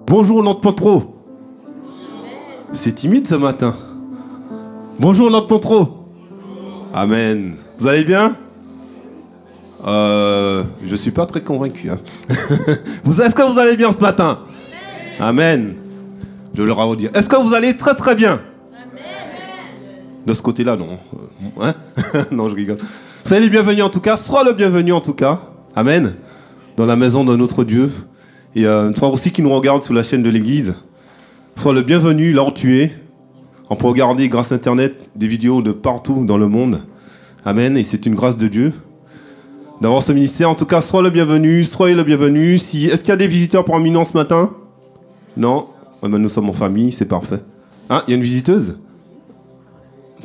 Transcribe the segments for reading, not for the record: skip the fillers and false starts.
Bonjour notre Pontreau. C'est timide ce matin. Bonjour notre Pontreau. Amen. Vous allez bien? Je suis pas très convaincu. Hein. Est-ce que vous allez bien ce matin? Amen. Je leur ai dire. Est-ce que vous allez très très bien? De ce côté-là, non. Hein? Non, je rigole. Soyez les bienvenus en tout cas. Sois le bienvenu en tout cas. Amen. Dans la maison de notre Dieu. Et toi aussi qui nous regarde sur la chaîne de l'église. Sois le bienvenu là où tu es. On peut regarder grâce à Internet des vidéos de partout dans le monde. Amen. Et c'est une grâce de Dieu d'avoir ce ministère. En tout cas, sois le bienvenu. Soyez le bienvenu. Est-ce qu'il y a des visiteurs parmi nous ce matin? Non. Oh, ben, nous sommes en famille, c'est parfait. Hein, il y a une visiteuse?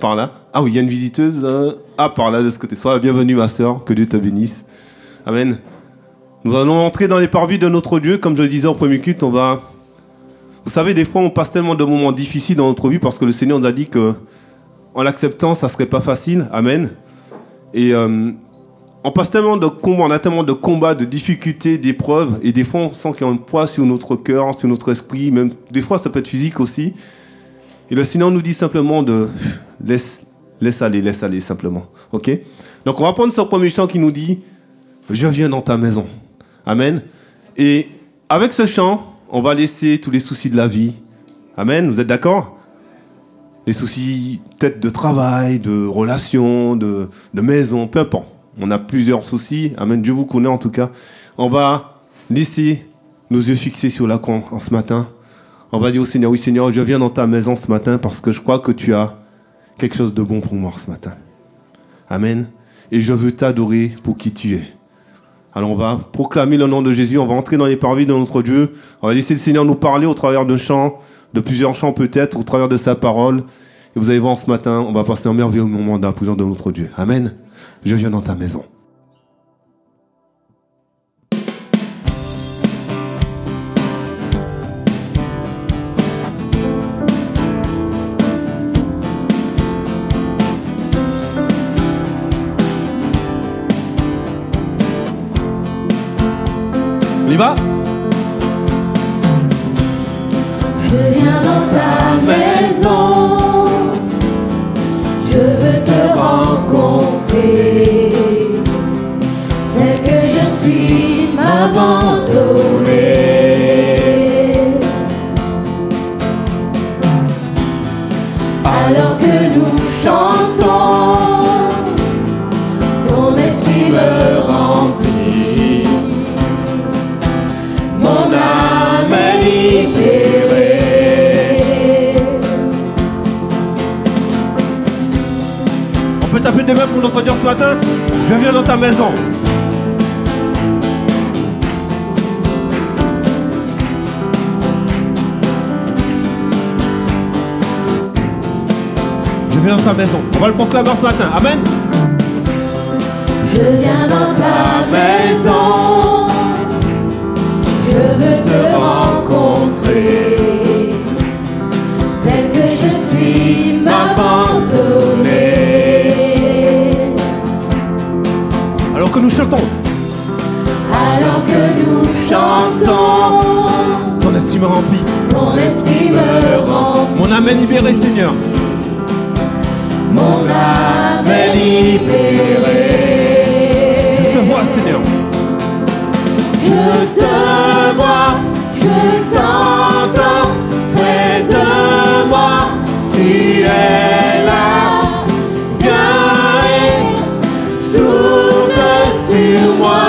Par là? Ah oui, il y a une visiteuse. Par là, de ce côté. Sois la bienvenue, ma soeur. Que Dieu te bénisse. Amen. Nous allons entrer dans les parvis de notre Dieu. Comme je le disais au premier culte, Vous savez, des fois, on passe tellement de moments difficiles dans notre vie parce que le Seigneur nous a dit que, en l'acceptant, ça ne serait pas facile. Amen. Et on passe tellement de combats, on a tellement de combats, de difficultés, d'épreuves. Et des fois, on sent qu'il y a un poids sur notre cœur, sur notre esprit. Même des fois, ça peut être physique aussi. Et le Seigneur nous dit simplement de laisse aller simplement. Ok? Donc on va prendre ce premier chant qui nous dit je viens dans ta maison. Amen. Et avec ce chant, on va laisser tous les soucis de la vie. Amen. Vous êtes d'accord? Les soucis peut-être de travail, de relations, de maison, peu importe. On a plusieurs soucis. Amen. Dieu vous connaît en tout cas. On va laisser nos yeux fixés sur la croix en ce matin. On va dire au Seigneur, oui Seigneur, je viens dans ta maison ce matin parce que je crois que tu as quelque chose de bon pour moi ce matin. Amen. Et je veux t'adorer pour qui tu es. Alors on va proclamer le nom de Jésus, on va entrer dans les parvis de notre Dieu. On va laisser le Seigneur nous parler au travers de chants, de plusieurs chants peut-être, au travers de sa parole. Et vous allez voir ce matin, on va passer un merveilleux moment dans la présence de notre Dieu. Amen. Je viens dans ta maison. On y va? Je viens dans ta maison, je veux te rencontrer, tel que je suis, m'abandonner. Alors que nous chantons, ton esprit me remplit, mon âme est libérée. On peut taper des mains pour notre Dieu ce matin? Je viens dans ta maison. Je viens dans ta maison. On va le proclamer ce matin. Amen. Je viens dans ta maison, je veux te rencontrer, tel que je suis, m'abandonner. Alors que nous chantons. Alors que nous chantons, Ton esprit me remplit. ton esprit me remplit, Mon âme est libérée, Seigneur. mon âme est libérée. Je te vois, Seigneur. Je te vois, je t'entends, près de moi, tu es là. Viens et souffle sur moi.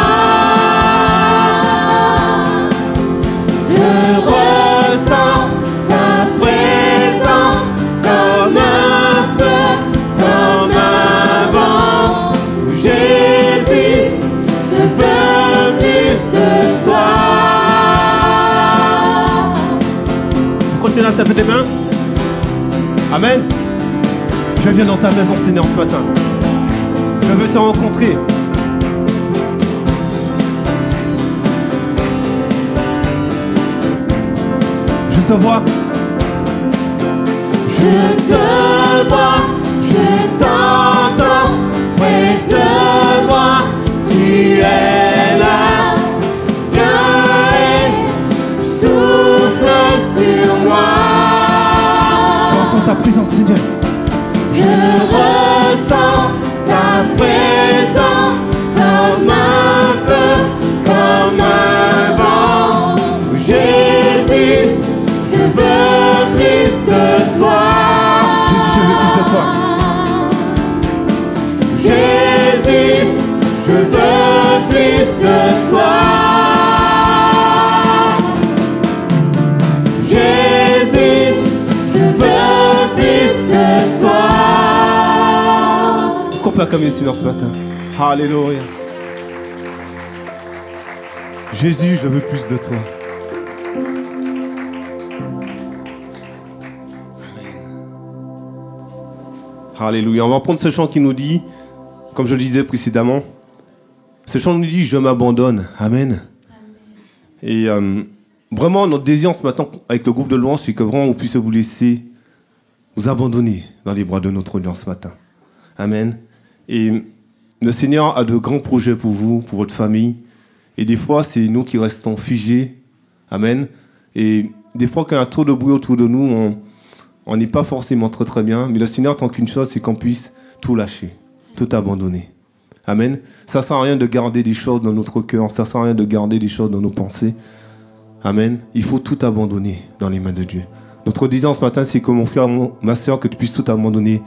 Je ressens ta présence comme un feu, comme un vent. Jésus, je veux plus de toi. Continuez à taper des mains. Amen. Je viens dans ta maison, Seigneur, ce matin. Je veux te rencontrer. Je te vois. Je te vois, je t'entends, près de moi, tu es là. Viens et souffle l'acclamer, Seigneur, ce matin. Alléluia. Jésus, je veux plus de toi. Alléluia. On va prendre ce chant qui nous dit, comme je le disais précédemment, ce chant nous dit « Je m'abandonne ». Amen. Et vraiment, notre désir ce matin avec le groupe de louange, c'est que vraiment on puisse vous laisser vous abandonner dans les bras de notre Dieu ce matin. Amen. Et le Seigneur a de grands projets pour vous, pour votre famille. Et des fois, c'est nous qui restons figés. Amen. Et des fois, quand il y a trop de bruit autour de nous, on n'est pas forcément très très bien. Mais le Seigneur attend qu'une chose, c'est qu'on puisse tout lâcher, tout abandonner. Amen. Ça ne sert à rien de garder des choses dans notre cœur. Ça ne sert à rien de garder des choses dans nos pensées. Amen. Il faut tout abandonner dans les mains de Dieu. Notre désir ce matin, c'est que mon frère, ma soeur, que tu puisses tout abandonner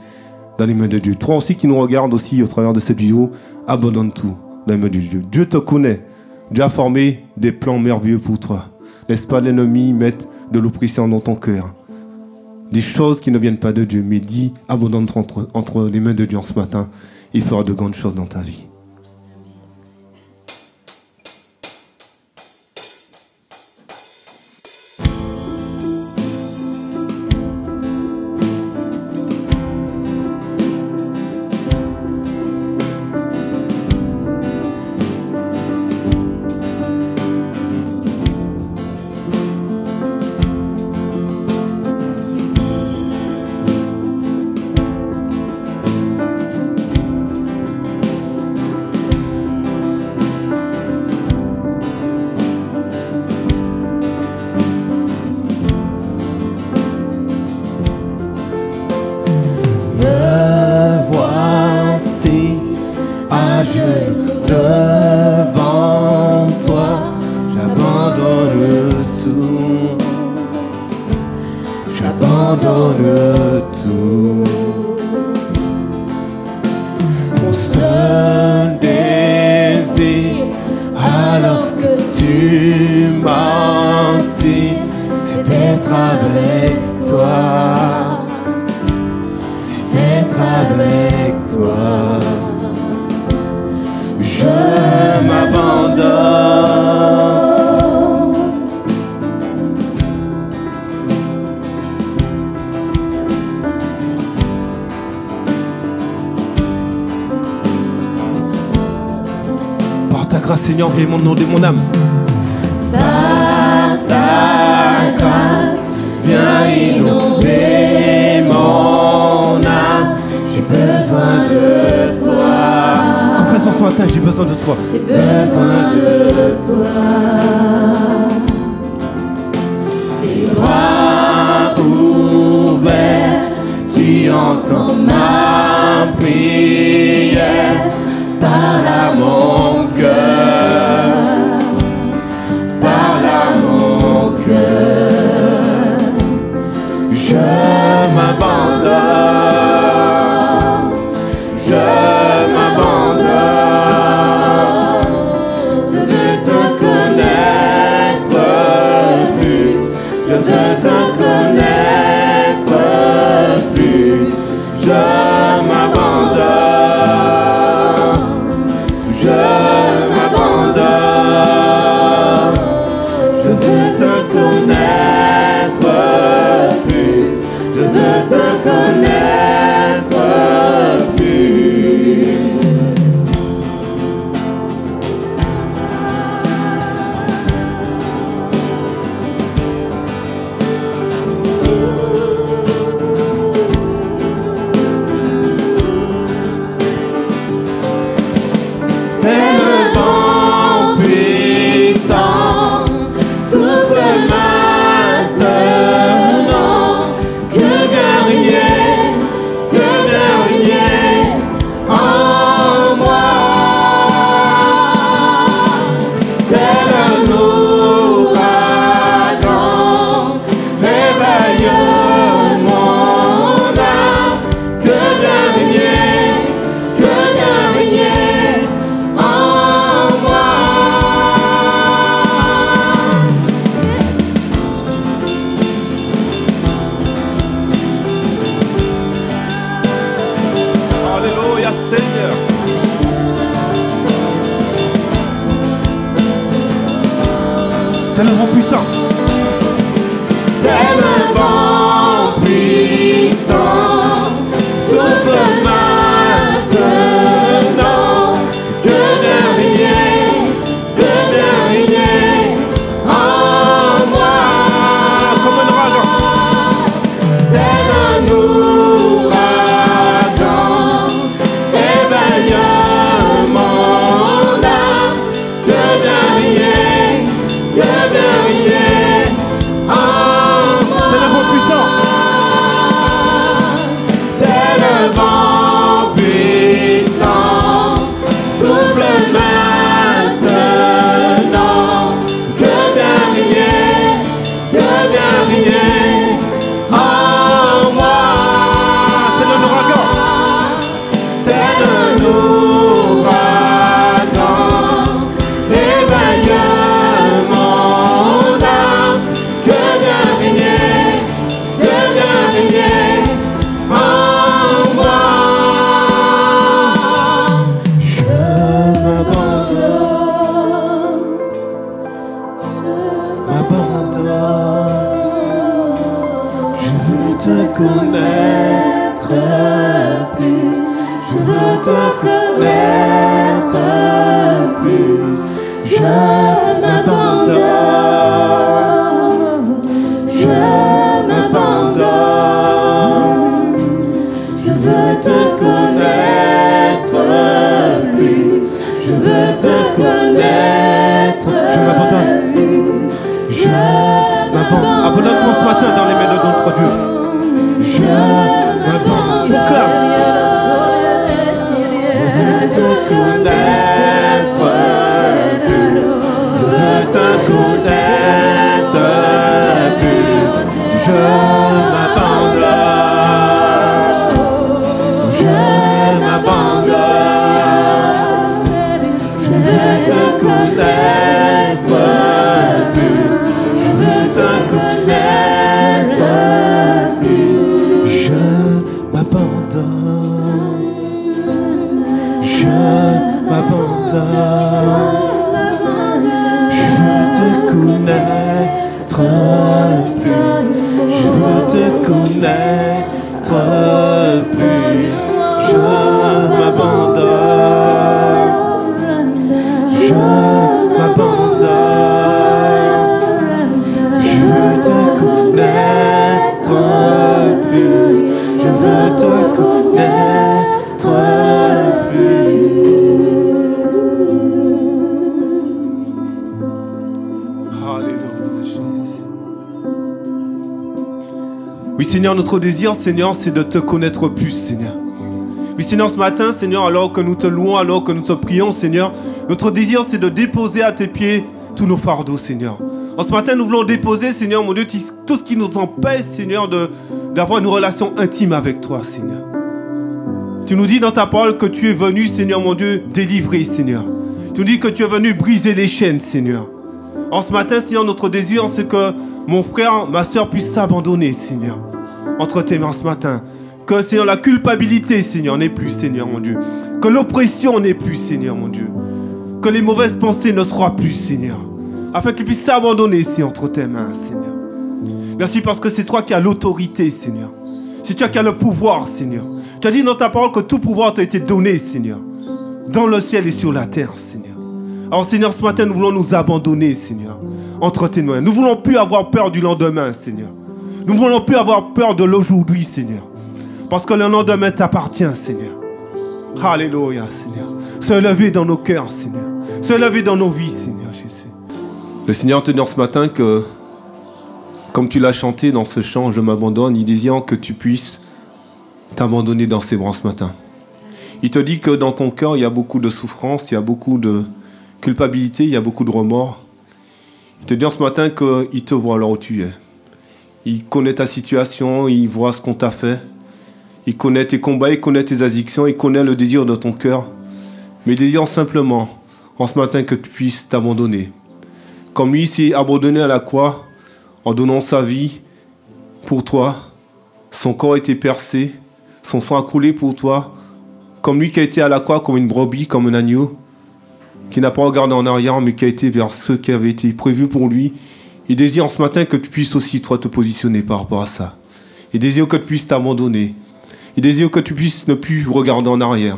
dans les mains de Dieu. Toi aussi qui nous regardes aussi au travers de cette vidéo, abandonne tout dans les mains de Dieu. Dieu te connaît. Dieu a formé des plans merveilleux pour toi. Laisse pas l'ennemi mettre de l'oppression dans ton cœur. Des choses qui ne viennent pas de Dieu, mais dis, abandonne entre les mains de Dieu en ce matin. Il fera de grandes choses dans ta vie. Devant toi, j'abandonne tout. J'abandonne tout. Mon seul désir, alors que tu m'as dit, c'est d'être avec toi. C'est d'être avec toi. Je m'abandonne. Par ta grâce, Seigneur, viens mon nom de mon âme. Par ta grâce, viens inonder mon âme. J'ai besoin de toi. Confesse ce matin, j'ai besoin de toi. J'ai besoin de toi. Les bras ouverts, tu entends ma prière. Parle à mon cœur, parle à mon cœur. Je m'abandonne, je m'abandonne. Je veux te connaître. T'es le vent puissant. T'es le vent puissant, souffle maintenant, Dieu de régner en moi. Comme un ouragan. Tel un ouragan, éveille mon âme, Dieu de régner en moi. T'es le vent puissant. C'est le vent puissant, souffle maintenant, Dieu vient régner en moi. T'es un ouragan. Tel un ouragan, éveille mon âme, Dieu vient régner en moi. Je m'abandonne, je veux te connaître plus, je veux te connaître plus, je m'abandonne, je veux te connaître plus, je veux te connaître. Je m'abandonne. Je m'abandonne. Abandonne-toi ce matin dans les mains de notre Dieu. Je m'abandonne. Clame. Je veux te connaître plus, je veux te connaître plus, je m'abandonne, je veux te connaître plus, je veux te connaître plus, je m'abandonne, je m'abandonne, je veux te connaître plus, je veux te connaître plus, je m'abandonne, je m'abandonne, je veux te connaître plus, je veux te connaître plus. Alléluia, Jésus. Oui, Seigneur, notre désir, Seigneur, c'est de te connaître plus, Seigneur. Oui, Seigneur, ce matin, Seigneur, alors que nous te louons, alors que nous te prions, Seigneur, notre désir, c'est de déposer à tes pieds tous nos fardeaux, Seigneur. En ce matin, nous voulons déposer, Seigneur, mon Dieu, tout ce qui nous empêche, Seigneur, d'avoir une relation intime avec toi, Seigneur. Tu nous dis dans ta parole que tu es venu, Seigneur, mon Dieu, délivrer, Seigneur. Tu nous dis que tu es venu briser les chaînes, Seigneur. En ce matin, Seigneur, notre désir, c'est que mon frère, ma soeur puissent s'abandonner, Seigneur, entre tes mains ce matin. Que, Seigneur, la culpabilité, Seigneur, n'est plus, Seigneur, mon Dieu. Que l'oppression n'est plus, Seigneur, mon Dieu. Que les mauvaises pensées ne soient plus, Seigneur. Afin qu'ils puissent s'abandonner, Seigneur, entre tes mains, Seigneur. Merci parce que c'est toi qui as l'autorité, Seigneur. C'est toi qui as le pouvoir, Seigneur. Tu as dit dans ta parole que tout pouvoir t'a été donné, Seigneur. Dans le ciel et sur la terre, Seigneur. Alors, Seigneur, ce matin, nous voulons nous abandonner, Seigneur, entre tes mains. Nous ne voulons plus avoir peur du lendemain, Seigneur. Nous ne voulons plus avoir peur de l'aujourd'hui, Seigneur. Parce que le lendemain t'appartient, Seigneur. Alléluia, Seigneur. Se lever dans nos cœurs, Seigneur. Se lever dans nos vies, Seigneur Jésus. Le Seigneur te dit ce matin que, comme tu l'as chanté dans ce chant, je m'abandonne, il désire que tu puisses t'abandonner dans ses bras ce matin. Il te dit que dans ton cœur, il y a beaucoup de souffrance, il y a beaucoup de culpabilité, il y a beaucoup de remords. Il te dit ce matin qu'il te voit là où tu es. Il connaît ta situation, il voit ce qu'on t'a fait. Il connaît tes combats, il connaît tes addictions, il connaît le désir de ton cœur. Mais il désire simplement, en ce matin, que tu puisses t'abandonner. Comme lui s'est abandonné à la croix, en donnant sa vie pour toi. Son corps a été percé, son sang a coulé pour toi. Comme lui qui a été à la croix comme une brebis, comme un agneau. qui n'a pas regardé en arrière, mais qui a été vers ce qui avait été prévu pour lui. Il désire en ce matin que tu puisses aussi, toi, te positionner par rapport à ça. Il désire que tu puisses t'abandonner. Il désire que tu puisses ne plus regarder en arrière.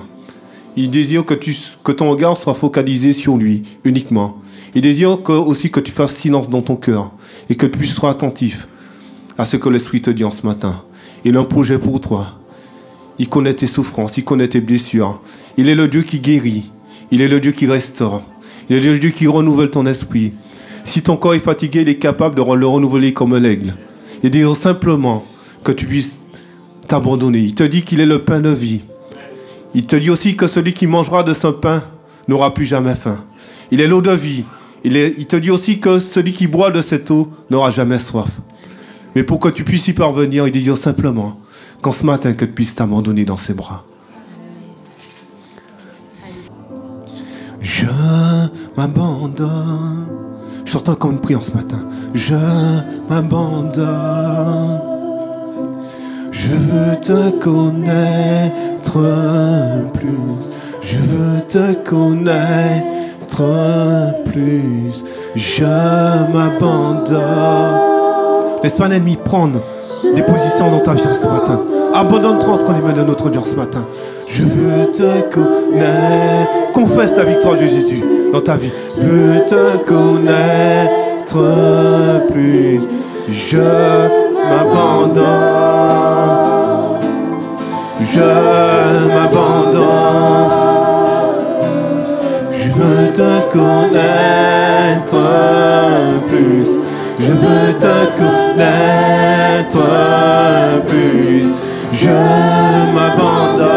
Il désire que ton regard soit focalisé sur lui, uniquement. Il désire aussi que tu fasses silence dans ton cœur et que tu puisses être attentif à ce que l'Esprit te dit en ce matin. Il a un projet pour toi. Il connaît tes souffrances, il connaît tes blessures. Il est le Dieu qui guérit. Il est le Dieu qui restaure. Il est le Dieu qui renouvelle ton esprit. Si ton corps est fatigué, il est capable de le renouveler comme l'aigle. Il dit simplement que tu puisses t'abandonner. Il te dit qu'il est le pain de vie. Il te dit aussi que celui qui mangera de ce pain n'aura plus jamais faim. Il est l'eau de vie. Il te dit aussi que celui qui boit de cette eau n'aura jamais soif. Mais pour que tu puisses y parvenir, il désire simplement qu'en ce matin, que tu puisses t'abandonner dans ses bras. Je m'abandonne. Je t'entends comme une prière ce matin. Je m'abandonne. Je veux te connaître plus. Je veux te connaître plus. Je m'abandonne. Laisse pas l'ennemi prendre des positions dans ta vie ce matin. Abandonne-toi entre les mains de notre Dieu ce matin. Je veux te connaître. Confesse la victoire de Jésus dans ta vie. Je veux te connaître plus. Je m'abandonne. Je m'abandonne. Je veux te connaître plus. Je veux te connaître plus. Je m'abandonne.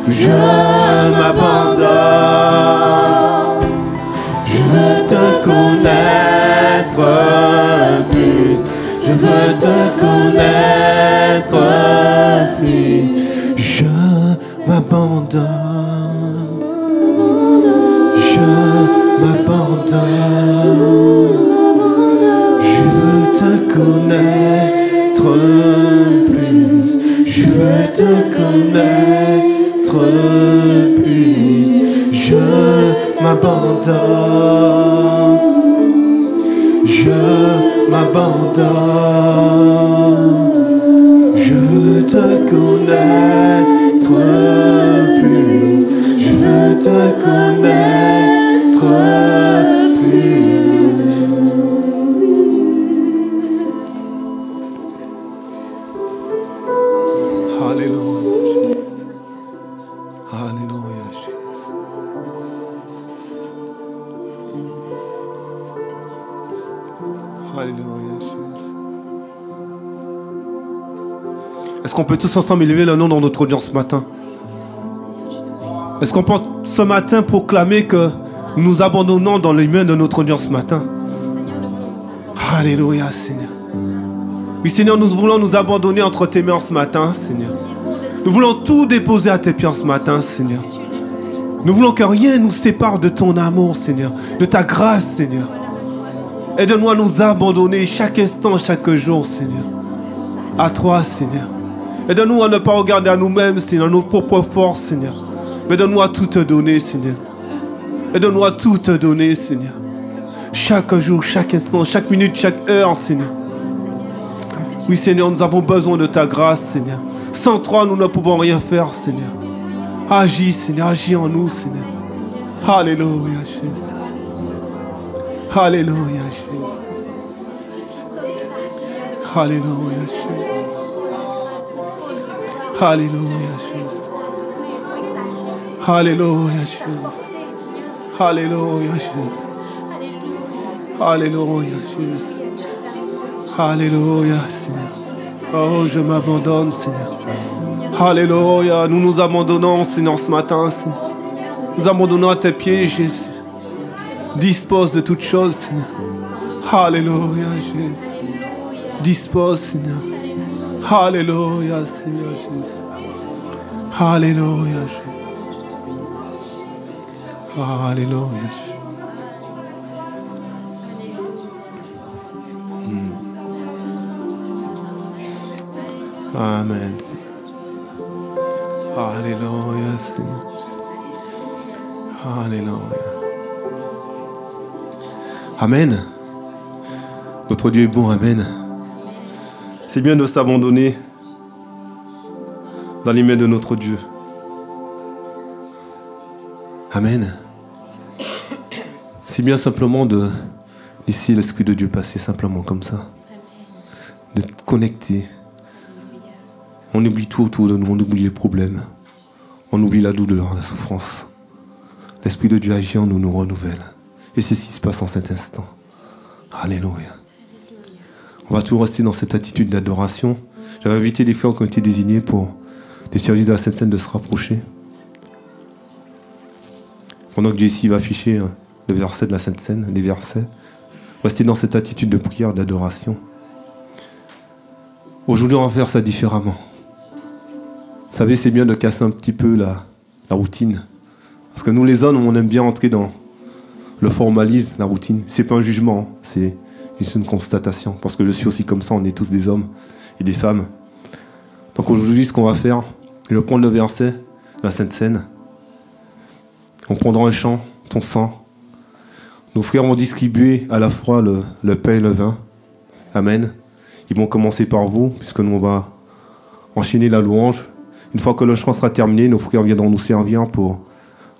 Je m'abandonne. Je veux te connaître plus. Je veux te connaître plus. Je m'abandonne. Je m'abandonne. Je veux te connaître plus. Je veux te connaître plus. Je m'abandonne. Je m'abandonne. Je veux te connaître plus. Je veux te connaître plus. Alléluia, Jésus. Alléluia, Jésus. Alléluia, Jésus. Est-ce qu'on peut tous ensemble élever le nom dans notre audience ce matin? Est-ce qu'on peut ce matin proclamer que nous nous abandonnons dans les mains de notre audience ce matin? Alléluia, Seigneur. Oui, Seigneur, nous voulons nous abandonner entre tes mains ce matin, Seigneur. Nous voulons tout déposer à tes pieds ce matin, Seigneur. Nous voulons que rien nous sépare de ton amour, Seigneur, de ta grâce, Seigneur. Aide-nous à nous abandonner chaque instant, chaque jour, Seigneur. À toi, Seigneur. Aide-nous à ne pas regarder à nous-mêmes, Seigneur, nos propres forces, Seigneur. Mais aide-nous à tout te donner, Seigneur. Aide-nous à tout te donner, Seigneur. Chaque jour, chaque instant, chaque minute, chaque heure, Seigneur. Oui, Seigneur, nous avons besoin de ta grâce, Seigneur. Sans toi, nous ne pouvons rien faire, Seigneur. Agis, Seigneur, agis en nous, Seigneur. Alléluia, Jésus. Alléluia, Jésus. Alléluia, Jésus. Alléluia, Jésus. Alléluia, Jésus. Alléluia, Jésus. Alléluia, Jésus. Alléluia, Seigneur. Oh, je m'abandonne, Seigneur. Alléluia. Nous nous abandonnons, Seigneur, ce matin, Seigneur. Nous abandonnons à tes pieds, Jésus. Dispose de toutes choses, Seigneur. Alléluia, Jésus. Dispose, Seigneur. Alléluia, Seigneur Jésus. Alléluia, Jésus. Alléluia, Jésus. Amen. Alléluia, Seigneur. Alléluia. Amen. Notre Dieu est bon, amen. C'est bien de s'abandonner dans les mains de notre Dieu. Amen. C'est bien simplement de laisser l'Esprit de Dieu passer simplement comme ça. D'être connecté. On oublie tout autour de nous, on oublie les problèmes. On oublie la douleur, la souffrance. L'Esprit de Dieu agit en nous, nous renouvelle. Et c'est ce qui se passe en cet instant. Alléluia. On va toujours rester dans cette attitude d'adoration. J'avais invité des frères qui ont été désignés pour des services de la Sainte Seine de se rapprocher. Pendant que Jessie va afficher le verset de la Sainte Seine, les versets, rester dans cette attitude de prière, d'adoration. Aujourd'hui, on va faire ça différemment. Vous savez, c'est bien de casser un petit peu la routine. Parce que nous, les hommes, on aime bien entrer dans le formalisme, la routine. C'est pas un jugement, hein. C'est juste une constatation. Parce que je suis aussi comme ça, on est tous des hommes et des femmes. Donc aujourd'hui, ce qu'on va faire, je vais prendre le verset de la Sainte Seine. On prendra un chant, ton sang. Nos frères vont distribuer à la fois le pain et le vin. Amen. Ils vont commencer par vous, puisque nous, on va enchaîner la louange. Une fois que le chant sera terminé, nos frères viendront nous servir pour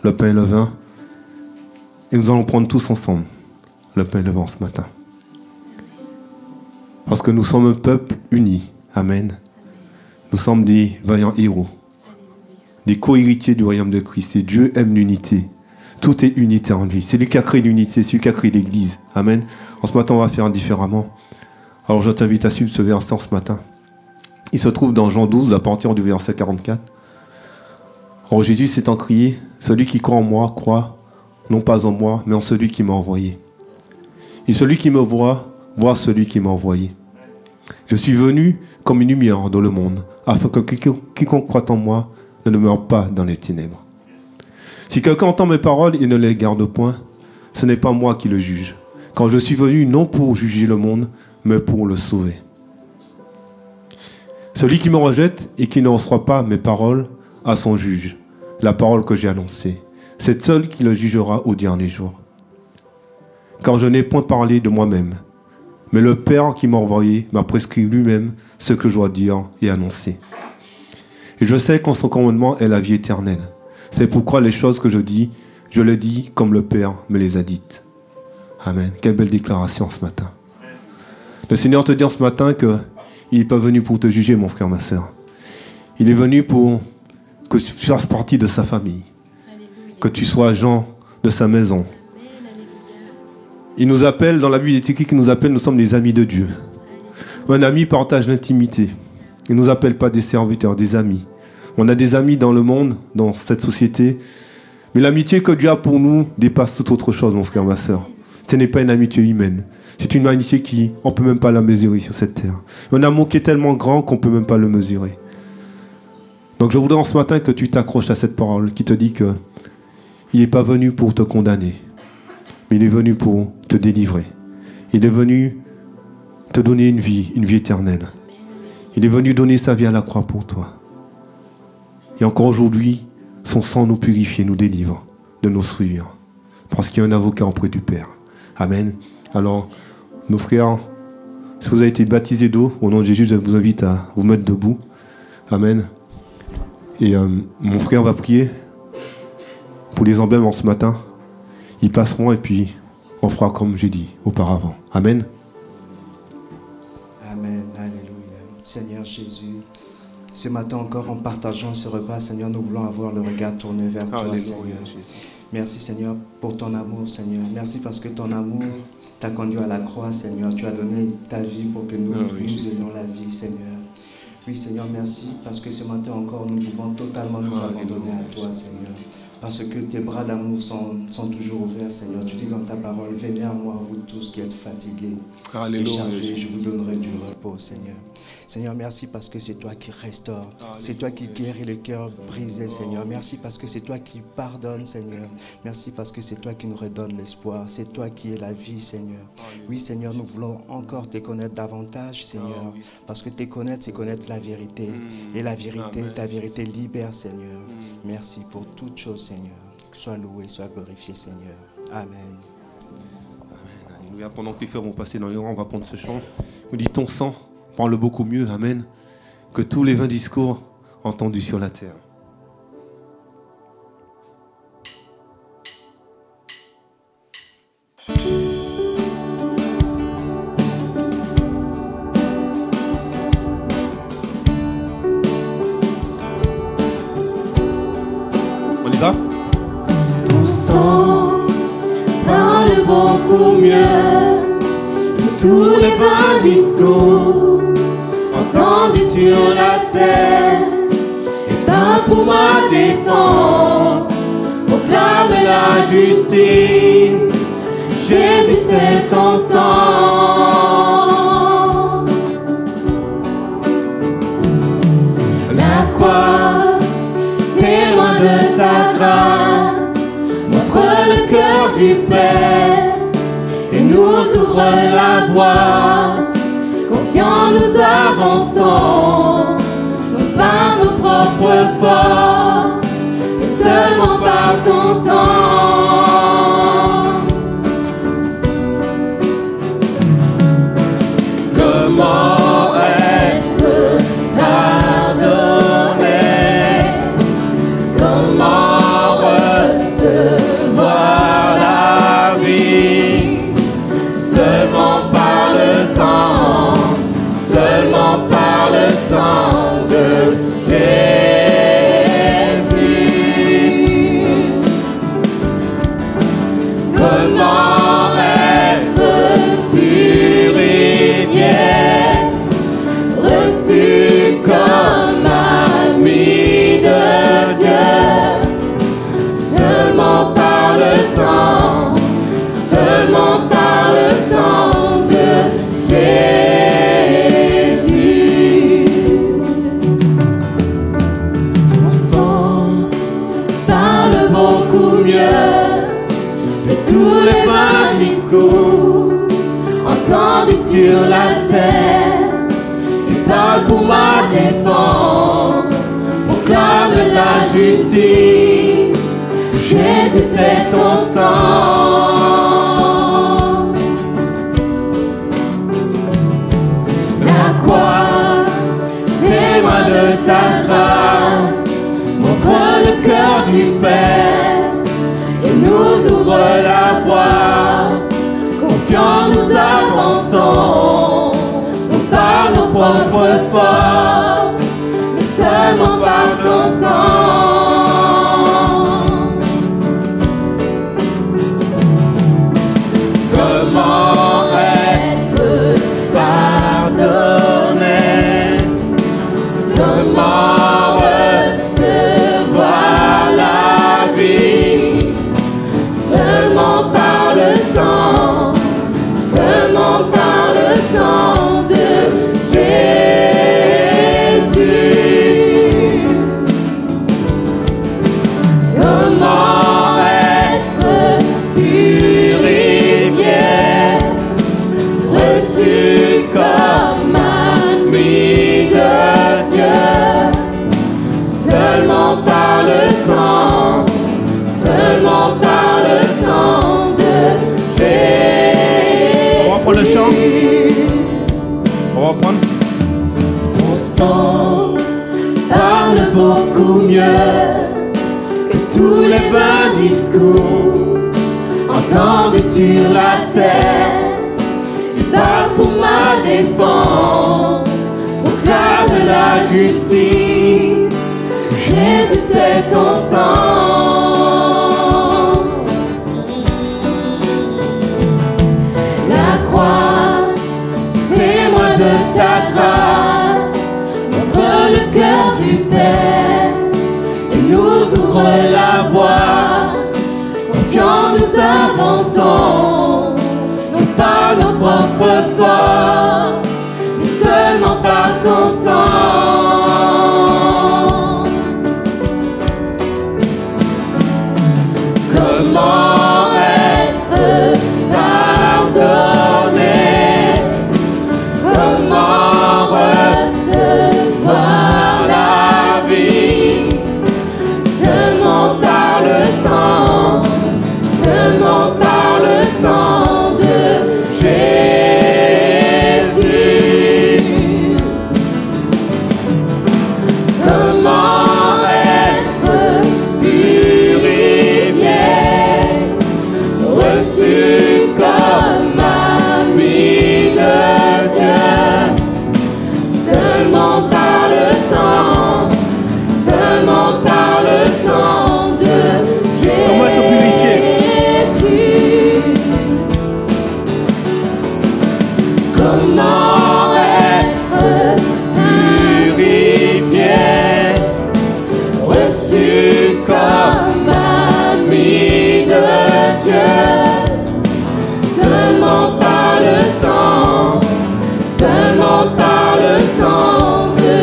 le pain et le vin. Et nous allons prendre tous ensemble le pain et le vin ce matin. Parce que nous sommes un peuple uni. Amen. Nous sommes des vaillants héros. Des co-héritiers du royaume de Christ. Et Dieu aime l'unité. Tout est unité en lui. C'est lui qui a créé l'unité, c'est lui qui a créé l'Église. Amen. En ce matin, on va faire différemment. Alors je t'invite à suivre ce verset ce matin. Il se trouve dans Jean 12, à partir du verset 44. Or Jésus s'étant crié, celui qui croit en moi, croit non pas en moi, mais en celui qui m'a envoyé. Et celui qui me voit celui qui m'a envoyé. Je suis venu comme une lumière dans le monde, afin que quiconque croit en moi ne demeure pas dans les ténèbres. Si quelqu'un entend mes paroles et ne les garde point, ce n'est pas moi qui le juge, car je suis venu non pour juger le monde, mais pour le sauver. Celui qui me rejette et qui ne reçoit pas mes paroles a son juge, la parole que j'ai annoncée. C'est seul qui le jugera au dernier jour. Car je n'ai point parlé de moi-même, mais le Père qui m'a envoyé m'a prescrit lui-même ce que je dois dire et annoncer. Et je sais qu'en son commandement est la vie éternelle. C'est pourquoi les choses que je dis, je les dis comme le Père me les a dites. Amen. Quelle belle déclaration ce matin. Le Seigneur te dit ce matin qu'il n'est pas venu pour te juger, mon frère, ma soeur. Il est venu pour que tu fasses partie de sa famille. Que tu sois agent de sa maison. Il nous appelle, dans la Bible, il est écrit qu'il nous appelle, nous sommes les amis de Dieu. Un ami partage l'intimité. Il ne nous appelle pas des serviteurs, des amis. On a des amis dans le monde, dans cette société. Mais l'amitié que Dieu a pour nous dépasse toute autre chose, mon frère, ma soeur. Ce n'est pas une amitié humaine. C'est une amitié on ne peut même pas la mesurer sur cette terre. Un amour qui est tellement grand qu'on ne peut même pas le mesurer. Donc je voudrais en ce matin que tu t'accroches à cette parole qui te dit qu'il n'est pas venu pour te condamner, mais il est venu pour te délivrer. Il est venu te donner une vie éternelle. Il est venu donner sa vie à la croix pour toi. Et encore aujourd'hui, son sang nous purifie, nous délivre de nos souillures. Parce qu'il y a un avocat auprès du Père. Amen. Alors, nos frères, si vous avez été baptisés d'eau, au nom de Jésus, je vous invite à vous mettre debout. Amen. Et mon frère va prier pour les emblèmes en ce matin. Ils passeront et puis on fera comme j'ai dit auparavant. Amen. Amen. Alléluia. Seigneur Jésus, ce matin encore en partageant ce repas, Seigneur, nous voulons avoir le regard tourné vers toi, Seigneur. Merci Seigneur pour ton amour, Seigneur. Merci parce que ton amour t'a conduit à la croix, Seigneur. Tu as donné ta vie pour que nous ayons la vie, Seigneur. Oui, Seigneur, merci parce que ce matin encore, nous pouvons totalement nous abandonner à toi, Seigneur. Parce que tes bras d'amour sont toujours ouverts, Seigneur. Tu dis dans ta parole, venez à moi, vous tous qui êtes fatigués et chargés, je vous donnerai du repos, Seigneur. Seigneur, merci parce que c'est toi qui restaures. C'est toi qui guéris le cœur brisé, Seigneur. Merci parce que c'est toi qui pardonnes, Seigneur. Merci parce que c'est toi qui nous redonne l'espoir. C'est toi qui es la vie, Seigneur. Oui, Seigneur, nous voulons encore te connaître davantage, Seigneur. Parce que te connaître, c'est connaître la vérité. Et la vérité, ta vérité libère, Seigneur. Merci pour toutes choses, Seigneur. sois loué, sois glorifié, Seigneur. Amen. Amen. Alléluia. Pendant que les frères vont passer dans les rangs, on va prendre ce chant. On dit ton sang parle beaucoup mieux, amen, que tous les vains discours entendus sur la terre. On y va? Ton sang parle beaucoup mieux que tous les vains discours entendus sur la terre. Et parle pour ma défense, proclame la justice. Jésus, c'est ton sang. La croix, témoin de ta grâce, montre le cœur du Père et nous ouvre la voie. Confiants, nous avançons, non par nos propres forces, et seulement par ton sang. Comment être pardonné? Comment recevoir la vie? Seulement par le sang, seulement par le sang de Jésus. Comment être purifié, reçu comme ami de Dieu, seulement par le sang, seulement par le sang de Jésus. Ton sang parle beaucoup mieux que tous les vains discours entendus sur la terre. Il parle pour ma défense, proclame la justice. Jésus, c'est ton sang. La croix, témoin de ta grâce, montre le cœur du Père et nous ouvre la voie. Confiants, nous avançons, non par nos propres forces, mais seulement par ton sang. Comment être pardonné? Comment recevoir la vie? Seulement par le sang, seulement par le sang de Jésus. Comment être purifié, reçu comme ami de Dieu, seulement par le sang, seulement par le sang de Jésus. On va prendre le chant. On va prendre. Ton sang parle beaucoup mieux que tous les vains discours entendus sur la terre. Il parle pour ma défense, proclame la justice. Jésus, c'est ton sang. La croix, témoin de ta grâce, montre le cœur du Père et nous ouvre la voie. Confiants, nous avançons, non par nos propres forces, mais seulement par ton sang. Comment être purifié, reçu comme ami de Dieu, seulement par le sang de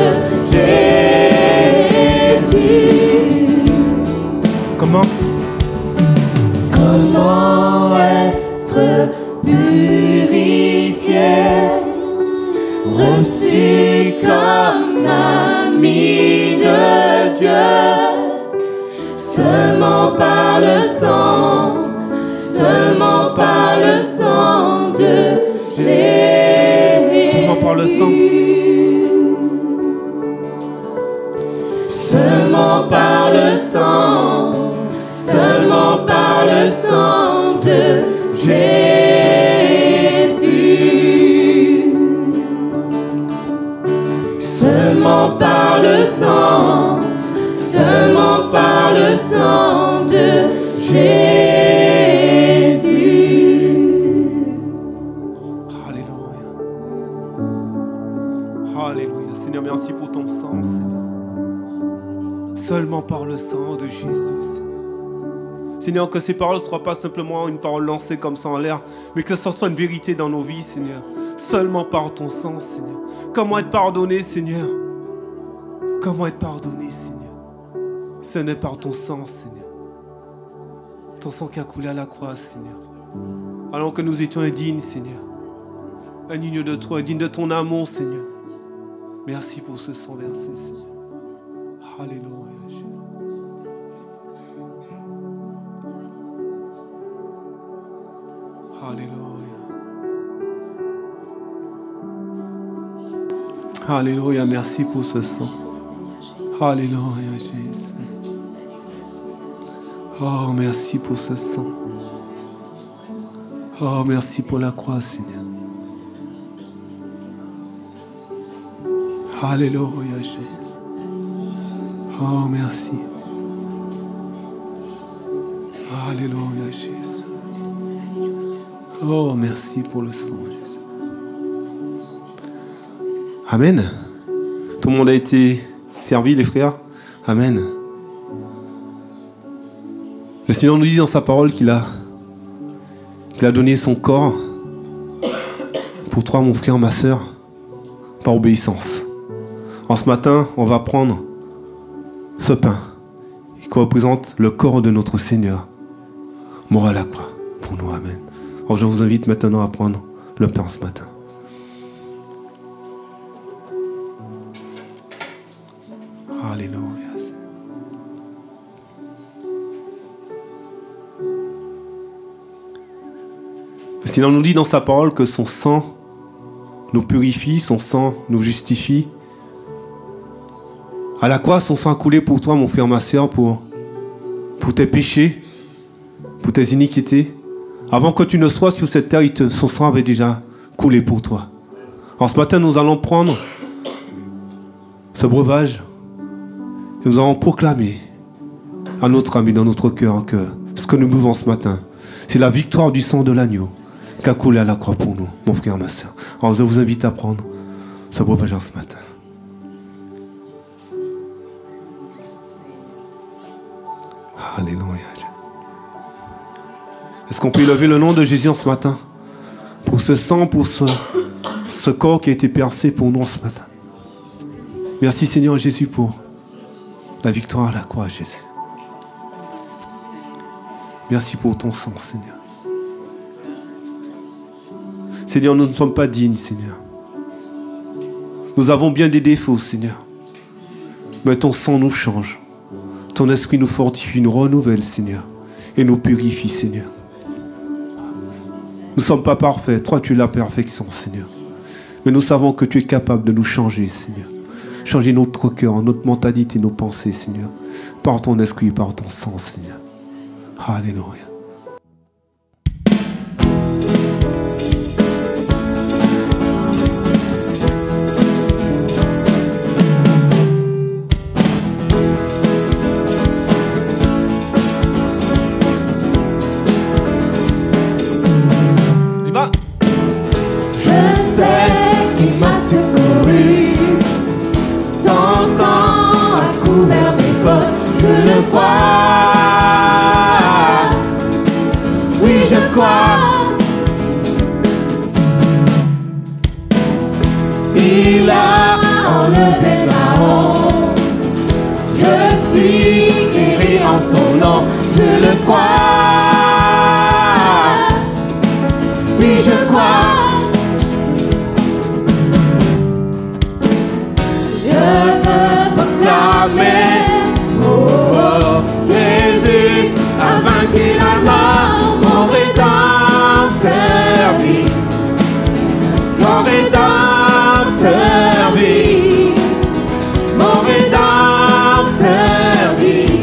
Jésus. Comment être purifié, reçu comme ami de Dieu, seulement par le sang de Jésus. Seulement par le sang. Seulement par le sang de Jésus. Seulement par le sang de Jésus. Alléluia. Alléluia. Seigneur, merci pour ton sang, Seigneur. Seulement par le sang de Jésus, Seigneur. Seigneur, que ces paroles ne soient pas simplement une parole lancée comme ça en l'air, mais que ce soit une vérité dans nos vies, Seigneur. Seulement par ton sang, Seigneur. Comment être pardonné, Seigneur? Comment être pardonné, Seigneur? Ce n'est par ton sang, Seigneur. Ton sang qui a coulé à la croix, Seigneur. Alors que nous étions indignes, Seigneur. Indignes de toi, indignes de ton amour, Seigneur. Merci pour ce sang versé, Seigneur. Alléluia, Jésus. Alléluia. Alléluia, merci pour ce sang. Alléluia, Jésus. Oh, merci pour ce sang. Oh, merci pour la croix, Seigneur. Alléluia, Jésus. Oh, merci. Alléluia, Jésus. Oh, merci pour le sang, Jésus. Amen. Tout le monde a été servi, les frères. Amen. Le Seigneur nous dit dans sa parole qu'il a donné son corps pour toi, mon frère, ma soeur, par obéissance. En ce matin, on va prendre ce pain qui représente le corps de notre Seigneur, mort à la croix pour nous. Amen. Alors je vous invite maintenant à prendre le pain ce matin. Alléluia. Le Seigneur nous dit dans sa parole que son sang nous purifie, son sang nous justifie. À la croix, son sang a coulé pour toi, mon frère, ma soeur, pour tes péchés, pour tes iniquités. Avant que tu ne sois sur cette terre, son sang avait déjà coulé pour toi. Alors ce matin, nous allons prendre ce breuvage et nous allons proclamer à notre ami, dans notre cœur, que ce que nous buvons ce matin, c'est la victoire du sang de l'agneau qui a coulé à la croix pour nous, mon frère, ma soeur. Alors je vous invite à prendre ce breuvage ce matin. Alléluia. Est-ce qu'on peut élever le nom de Jésus en ce matin? Pour ce sang, pour ce corps qui a été percé pour nous ce matin. Merci Seigneur Jésus pour la victoire à la croix, Jésus. Merci pour ton sang, Seigneur. Seigneur, nous ne sommes pas dignes, Seigneur. Nous avons bien des défauts, Seigneur. Mais ton sang nous change. Ton esprit nous fortifie, nous renouvelle, Seigneur. Et nous purifie, Seigneur. Nous ne sommes pas parfaits. Toi, tu es la perfection, Seigneur. Mais nous savons que tu es capable de nous changer, Seigneur. Changer notre cœur, notre mentalité, nos pensées, Seigneur. Par ton esprit, par ton sang, Seigneur. Alléluia. Je sais Son sang a couvert mes fautes, je le crois. Oui, je crois. Il a enlevé ma honte. Je suis guéri en son nom, je le crois. Oui, je crois. Je veux proclamer, oh, oh, Jésus a vaincu la mort, mon rédempteur vit, mon rédempteur vit, mon rédempteur vit,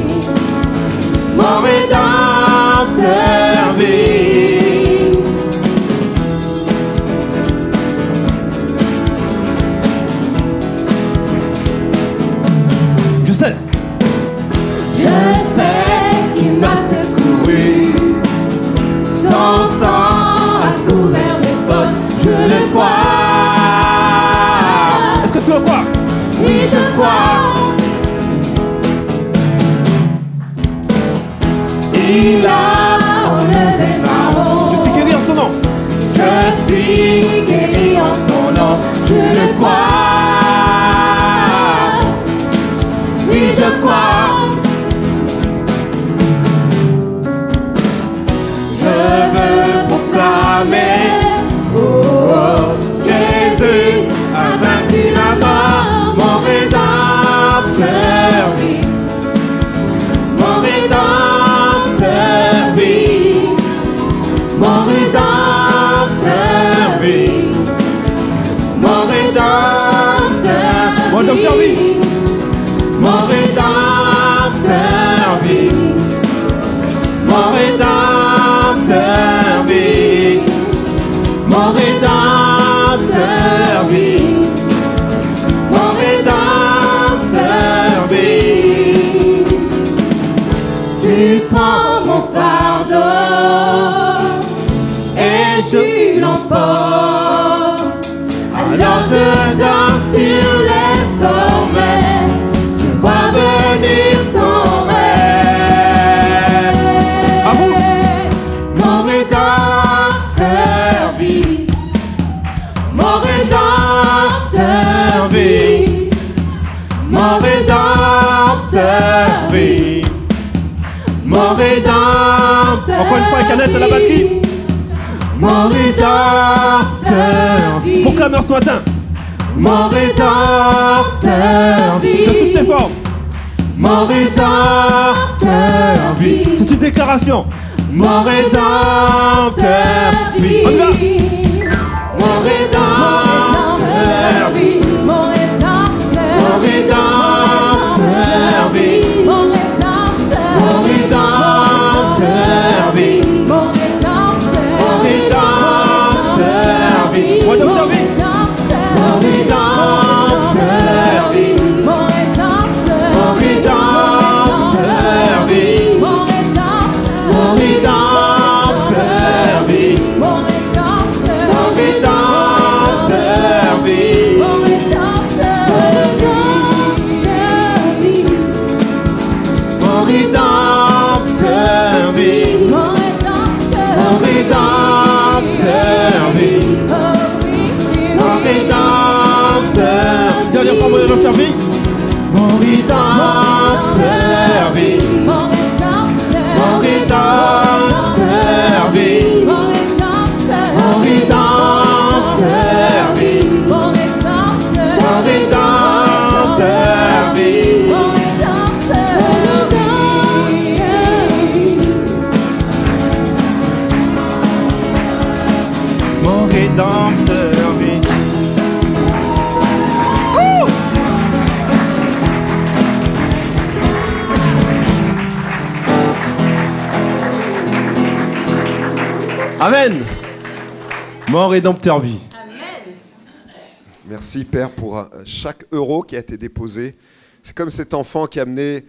mon rédempteur vit. Je sais qu'il m'a secouru. Son sang a couvert mes fautes, je le crois. Est-ce que tu le crois? Oui, je crois. Il a enlevé ma honte. Je suis guéri en son nom. Je suis guéri en son nom, je le crois. Oui, je crois. Je veux proclamer, oh, oh, Jésus a vaincu la mort, mon rédempteur vit, mon rédempteur vit, mon rédempteur vit, mon rédempteur vit, mon rédempteur vit, mon rédempteur vit, mon rédempteur vit, mon rédempteur vit. Tu prends mon fardeau et tu l'emportes. Alors je danse sur les sommets, je vois venir ton rêve. À vous. Mon rédempteur vit, mon rédempteur vit, mon rédempteur vit, mon rédempteur. Encore une fois, avec Annette à la batterie. Mon rédempteur vit. Proclameur ce matin. Mon rédempteur vit. De toutes tes formes. Mon rédempteur vit. C'est une déclaration. Mon rédempteur vit. On y va. Mon rédempteur vit. Mon rédempteur vit. Mon rédempteur vit. Mon rédempteur vit. Mon rédempteur vit. Mon rédempteur vit. Mon rédempteur vit. Mon rédempteur vit. Mon rédempteur vit. Mon rédempteur vit. Mon rédempteur vit. Mon rédempteur. Dernière fois, mon rédempteur vit. Mon rédempteur vit. Mon rédempteur vit. Mon rédempteur vit. Mon rédempteur vit. Mon rédempteur vit. Amen. Mon rédempteur vit. Merci Père pour chaque euro qui a été déposé. C'est comme cet enfant qui a amené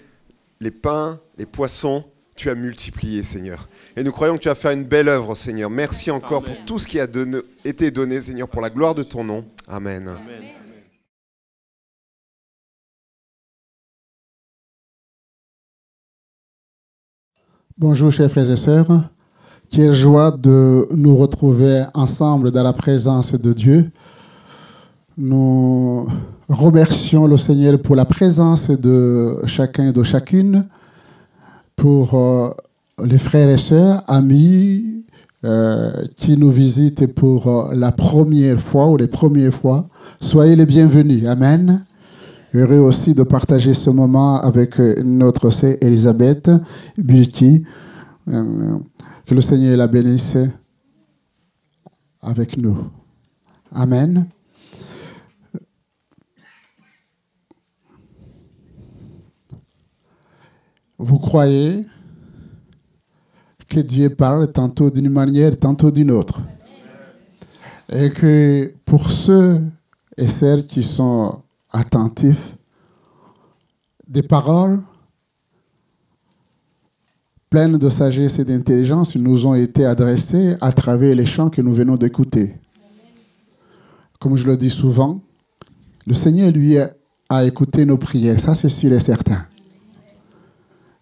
les pains, les poissons. Tu as multiplié, Seigneur. Et nous croyons que tu vas faire une belle œuvre, Seigneur. Merci encore pour tout ce qui a été donné, Seigneur, pour la gloire de ton nom. Amen. Amen. Bonjour chers frères et sœurs, quelle joie de nous retrouver ensemble dans la présence de Dieu. Nous remercions le Seigneur pour la présence de chacun et de chacune, pour les frères et sœurs, amis qui nous visitent pour la première fois ou les premières fois. Soyez les bienvenus. Amen. Heureux aussi de partager ce moment avec notre sœur Elisabeth Bulki. Que le Seigneur la bénisse avec nous. Amen. Vous croyez que Dieu parle tantôt d'une manière, tantôt d'une autre. Et que pour ceux et celles qui sont attentifs, des paroles pleines de sagesse et d'intelligence nous ont été adressées à travers les chants que nous venons d'écouter. Comme je le dis souvent, le Seigneur, lui, a écouté nos prières. Ça, c'est sûr et certain.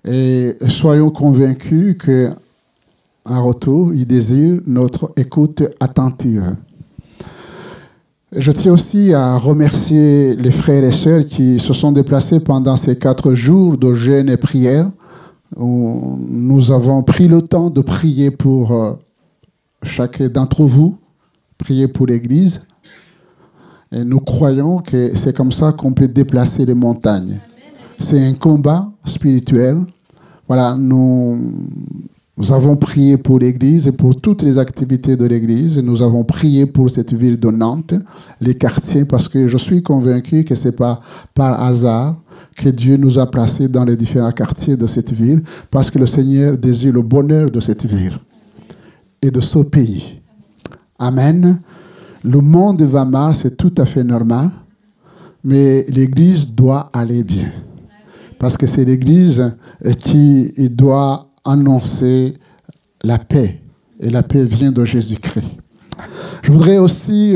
Et soyons convaincus qu'en retour, il désire notre écoute attentive. Je tiens aussi à remercier les frères et sœurs qui se sont déplacés pendant ces 4 jours de jeûne et prière, où nous avons pris le temps de prier pour chacun d'entre vous, prier pour l'Église. Et nous croyons que c'est comme ça qu'on peut déplacer les montagnes. C'est un combat spirituel. Voilà, nous avons prié pour l'Église et pour toutes les activités de l'Église. Nous avons prié pour cette ville de Nantes, les quartiers, parce que je suis convaincu que ce n'est pas par hasard que Dieu nous a placés dans les différents quartiers de cette ville, parce que le Seigneur désire le bonheur de cette ville et de ce pays. Amen. Le monde va mal, c'est tout à fait normal, mais l'Église doit aller bien. Parce que c'est l'Église qui doit annoncer la paix. Et la paix vient de Jésus-Christ. Je voudrais aussi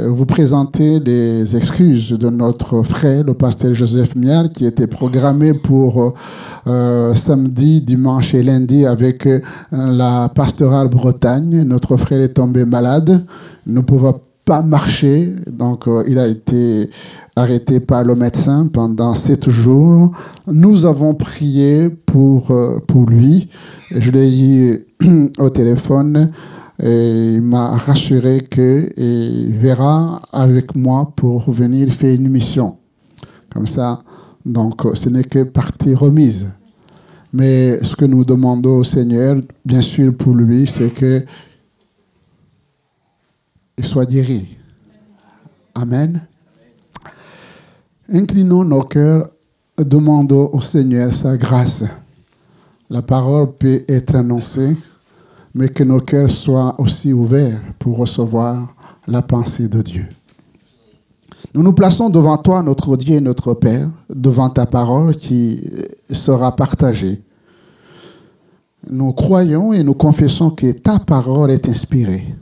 vous présenter les excuses de notre frère, le pasteur Joseph Mial, qui était programmé pour samedi, dimanche et lundi avec la pastorale Bretagne. Notre frère est tombé malade, ne pouvait pas marcher, donc il a été arrêté par le médecin pendant 7 jours. Nous avons prié pour lui. Je l'ai eu au téléphone et il m'a rassuré qu'il verra avec moi pour venir faire une mission. Comme ça, donc ce n'est que partie remise. Mais ce que nous demandons au Seigneur, bien sûr pour lui, c'est qu'il soit guéri. Amen. Inclinons nos cœurs, demandons au Seigneur sa grâce. La parole peut être annoncée, mais que nos cœurs soient aussi ouverts pour recevoir la pensée de Dieu. Nous nous plaçons devant toi, notre Dieu et notre Père, devant ta parole qui sera partagée. Nous croyons et nous confessons que ta parole est inspirée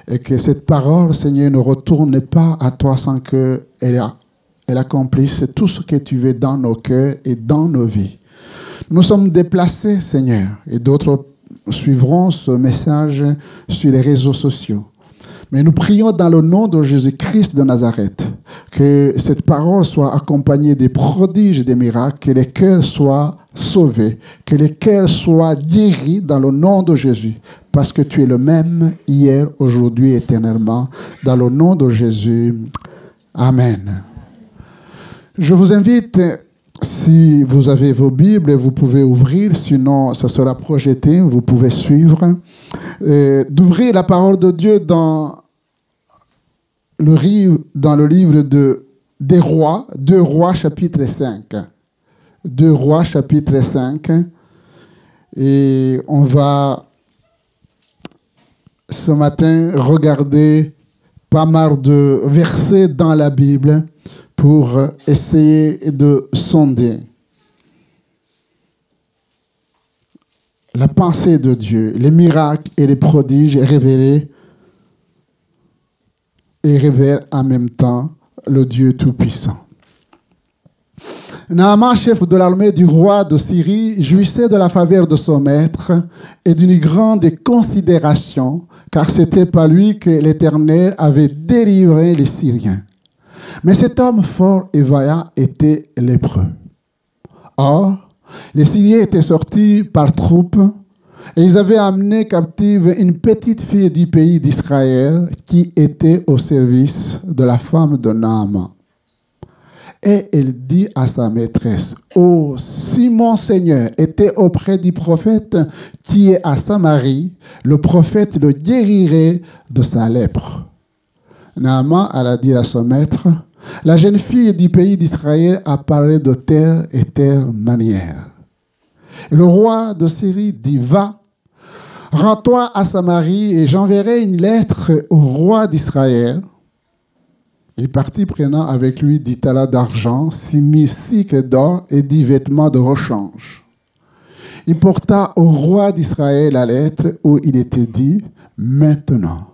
et que cette parole, Seigneur, ne retourne pas à toi sans qu'elle accomplisse tout ce que tu veux dans nos cœurs et dans nos vies. Nous sommes déplacés, Seigneur, et d'autres suivront ce message sur les réseaux sociaux. Mais nous prions dans le nom de Jésus-Christ de Nazareth que cette parole soit accompagnée des prodiges et des miracles, que les cœurs soient sauvés, que les cœurs soient guéris dans le nom de Jésus, parce que tu es le même hier, aujourd'hui, éternellement, dans le nom de Jésus. Amen. Je vous invite, si vous avez vos Bibles, vous pouvez ouvrir, sinon ça sera projeté, vous pouvez suivre, d'ouvrir la parole de Dieu dans le livre des Rois, 2 Rois chapitre 5. 2 Rois chapitre 5. Et on va ce matin regarder pas mal de versets dans la Bible pour essayer de sonder la pensée de Dieu, les miracles et les prodiges révélés et révèlent en même temps le Dieu Tout-Puissant. Naaman, chef de l'armée du roi de Syrie, jouissait de la faveur de son maître et d'une grande considération, car c'était par lui que l'Éternel avait délivré les Syriens. Mais cet homme fort et vaillant était lépreux. Or, les Syriens étaient sortis par troupes et ils avaient amené captive une petite fille du pays d'Israël qui était au service de la femme de Naaman. Et elle dit à sa maîtresse, « Oh, si mon Seigneur était auprès du prophète qui est à Samarie, le prophète le guérirait de sa lèpre. » Naaman alla dire à son maître, « La jeune fille du pays d'Israël a parlé de telle et telle manière. » Et le roi de Syrie dit, « Va, rends-toi à Samarie et j'enverrai une lettre au roi d'Israël. » Il partit prenant avec lui 10 talents d'argent, 6 000 cycles d'or et 10 vêtements de rechange. Il porta au roi d'Israël la lettre où il était dit, « Maintenant,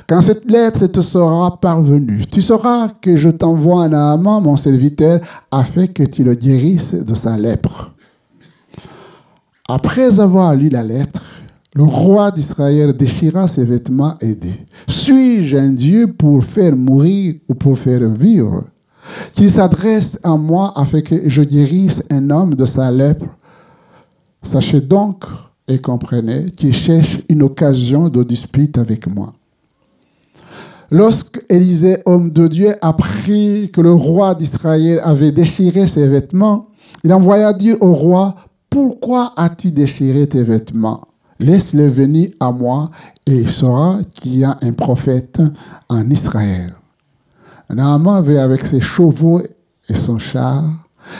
quand cette lettre te sera parvenue, tu sauras que je t'envoie à Naaman, mon serviteur, afin que tu le guérisses de sa lèpre. » Après avoir lu la lettre, le roi d'Israël déchira ses vêtements et dit, « Suis-je un Dieu pour faire mourir ou pour faire vivre? Qu'il s'adresse à moi afin que je guérisse un homme de sa lèpre. Sachez donc et comprenez qu'il cherche une occasion de dispute avec moi. » Lorsque Élisée, homme de Dieu, apprit que le roi d'Israël avait déchiré ses vêtements, il envoya dire au roi, « Pourquoi as-tu déchiré tes vêtements? Laisse-le venir à moi et il saura qu'il y a un prophète en Israël. » Naaman avait avec ses chevaux et son char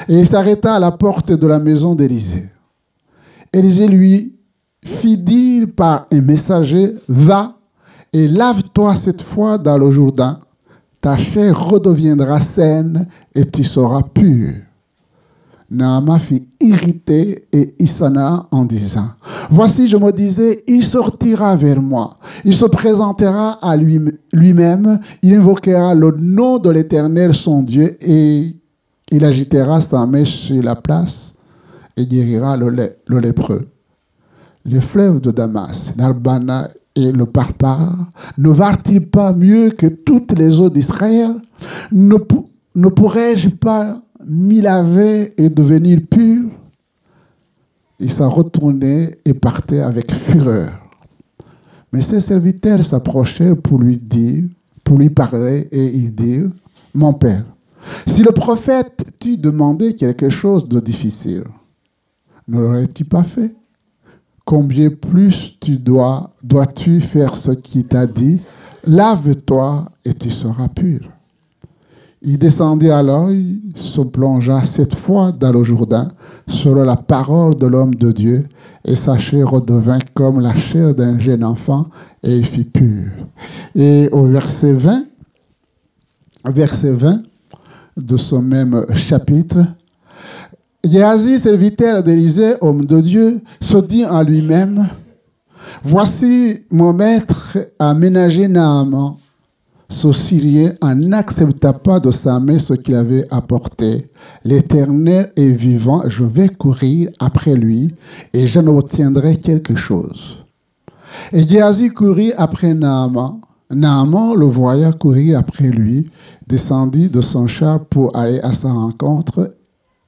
et il s'arrêta à la porte de la maison d'Élisée. Élisée lui fit dire par un messager, « Va et lave-toi cette fois dans le Jourdain. Ta chair redeviendra saine et tu seras pur. » Naaman fut irrité et il s'en alla en disant, « Voici, je me disais, il sortira vers moi. Il se présentera à lui-même, il invoquera le nom de l'Éternel, son Dieu, et il agitera sa main sur la place et guérira le lépreux. Les fleuves de Damas, l'Albana et le Parpar, ne valent-ils pas mieux que toutes les eaux d'Israël? Ne pourrais-je pas m'y laver et devenir pur? » Il s'en retournait et partait avec fureur. Mais ses serviteurs s'approchèrent pour lui parler, et ils dirent, « Mon père, si le prophète t'eût demandé quelque chose de difficile, ne l'aurais-tu pas fait? Combien plus dois-tu faire ce qu'il t'a dit? Lave-toi et tu seras pur. » Il descendit alors, il se plongea 7 fois dans le Jourdain, selon la parole de l'homme de Dieu, et sa chair redevint comme la chair d'un jeune enfant, et il fut pur. Et au verset 20 de ce même chapitre, Géhazi, serviteur d'Élisée, homme de Dieu, se dit en lui-même, « Voici mon maître a ménagé Naaman. Ce Syrien n'accepta pas de sa main ce qu'il avait apporté. L'Éternel est vivant, je vais courir après lui et j'en obtiendrai quelque chose. » Et Géhazi courut après Naaman. Naaman le voya courir après lui, descendit de son char pour aller à sa rencontre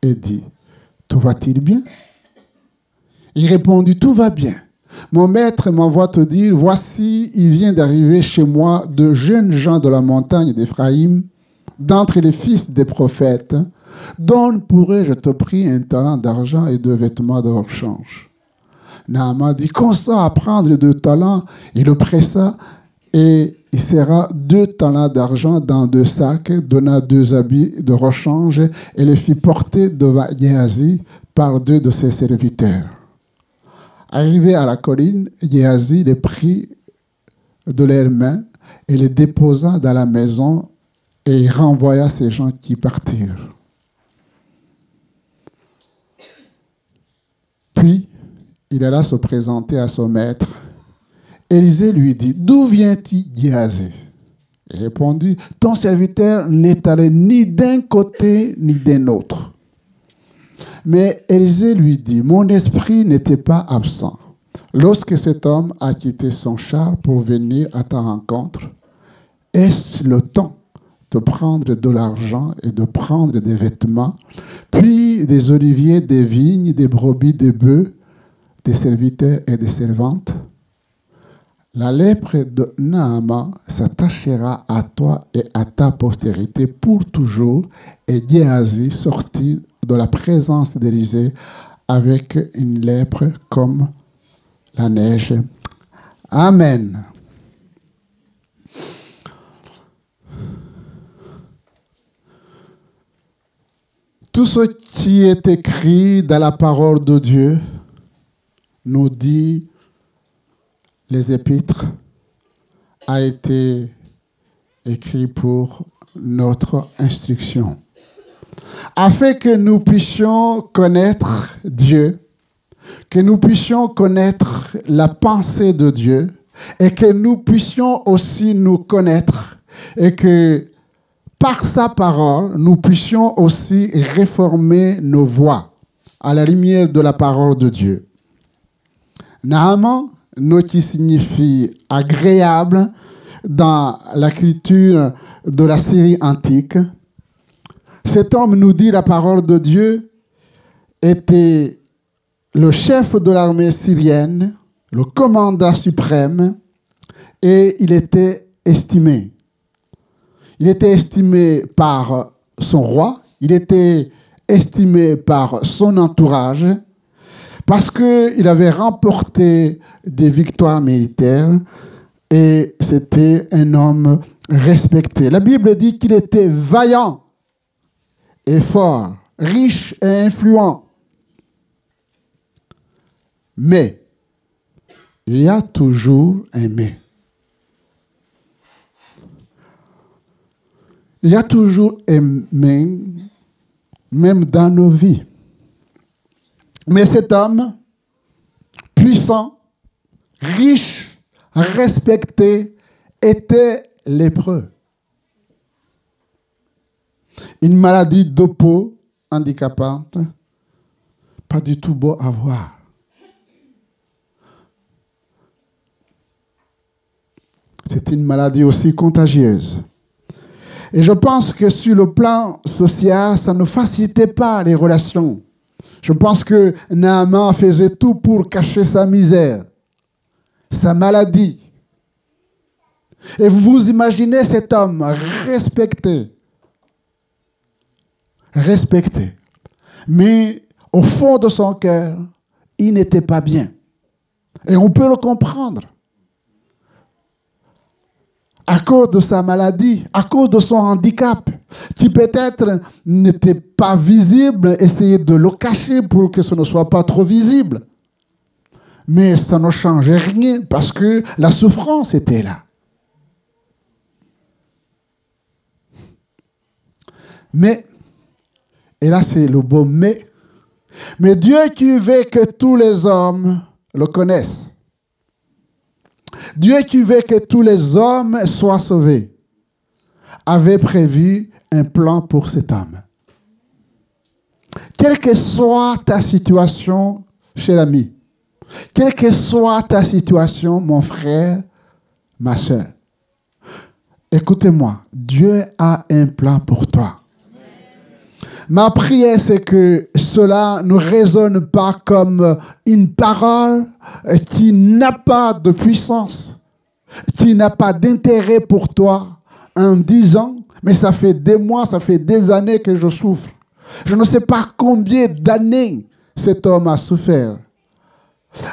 et dit, « Tout va-t-il bien? » Il répondit, « Tout va bien. Mon maître m'envoie te dire, voici, il vient d'arriver chez moi de jeunes gens de la montagne d'Éphraïm, d'entre les fils des prophètes. Donne pour eux, je te prie, 1 talent d'argent et 2 vêtements de rechange. » Naaman dit, consent à prendre les 2 talents. Il le pressa et il serra 2 talents d'argent dans 2 sacs, donna 2 habits de rechange et les fit porter devant Géhazi par 2 de ses serviteurs. Arrivé à la colline, Géhazi les prit de leurs mains et les déposa dans la maison et il renvoya ces gens qui partirent. Puis, il alla se présenter à son maître. Élisée lui dit, « D'où viens-tu, Géhazi ?» Il répondit, « Ton serviteur n'est allé ni d'un côté ni d'un autre. » Mais Élisée lui dit, « Mon esprit n'était pas absent. Lorsque cet homme a quitté son char pour venir à ta rencontre, est-ce le temps de prendre de l'argent et de prendre des vêtements, puis des oliviers, des vignes, des brebis, des bœufs, des serviteurs et des servantes? La lèpre de Naaman s'attachera à toi et à ta postérité pour toujours. » Et Géhazi sortit de la présence d'Élisée avec une lèpre comme la neige. Amen. Tout ce qui est écrit dans la parole de Dieu, nous dit les épîtres, a été écrit pour notre instruction, afin que nous puissions connaître Dieu, que nous puissions connaître la pensée de Dieu, et que nous puissions aussi nous connaître, et que par sa parole, nous puissions aussi réformer nos voies à la lumière de la parole de Dieu. Naaman, qui signifie agréable dans la culture de la Syrie antique, cet homme, nous dit la parole de Dieu, était le chef de l'armée syrienne, le commandant suprême, et il était estimé. Il était estimé par son roi, il était estimé par son entourage, parce qu'il avait remporté des victoires militaires et c'était un homme respecté. La Bible dit qu'il était vaillant et fort, riche et influent. Mais il y a toujours un mais. Il y a toujours un mais, même dans nos vies. Mais cet homme, puissant, riche, respecté, était lépreux. Une maladie de peau handicapante, pas du tout beau à voir. C'est une maladie aussi contagieuse. Et je pense que sur le plan social, ça ne facilitait pas les relations. Je pense que Naaman faisait tout pour cacher sa misère, sa maladie. Et vous imaginez cet homme respecté, mais au fond de son cœur, il n'était pas bien. Et on peut le comprendre. À cause de sa maladie, à cause de son handicap, qui peut-être n'était pas visible, essayait de le cacher pour que ce ne soit pas trop visible. Mais ça ne changeait rien parce que la souffrance était là. Mais, et là c'est le beau mais Dieu qui veut que tous les hommes le connaissent. Dieu qui veut que tous les hommes soient sauvés, avait prévu un plan pour cet homme. Quelle que soit ta situation, cher ami, quelle que soit ta situation, mon frère, ma soeur, écoutez-moi, Dieu a un plan pour toi. Ma prière, c'est que cela ne résonne pas comme une parole qui n'a pas de puissance, qui n'a pas d'intérêt pour toi en disant, mais ça fait des mois, ça fait des années que je souffre. Je ne sais pas combien d'années cet homme a souffert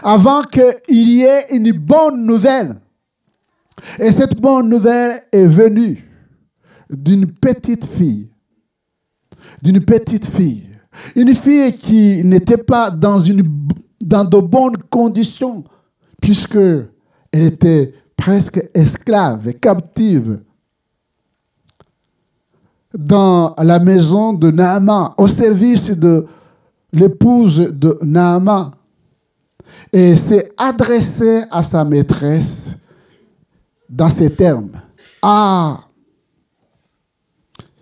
avant qu'il y ait une bonne nouvelle. Et cette bonne nouvelle est venue d'une petite fille. Une fille qui n'était pas dans de bonnes conditions, puisqu'elle était presque esclave et captive dans la maison de Naaman, au service de l'épouse de Naaman. Et s'est adressée à sa maîtresse dans ces termes. « Ah,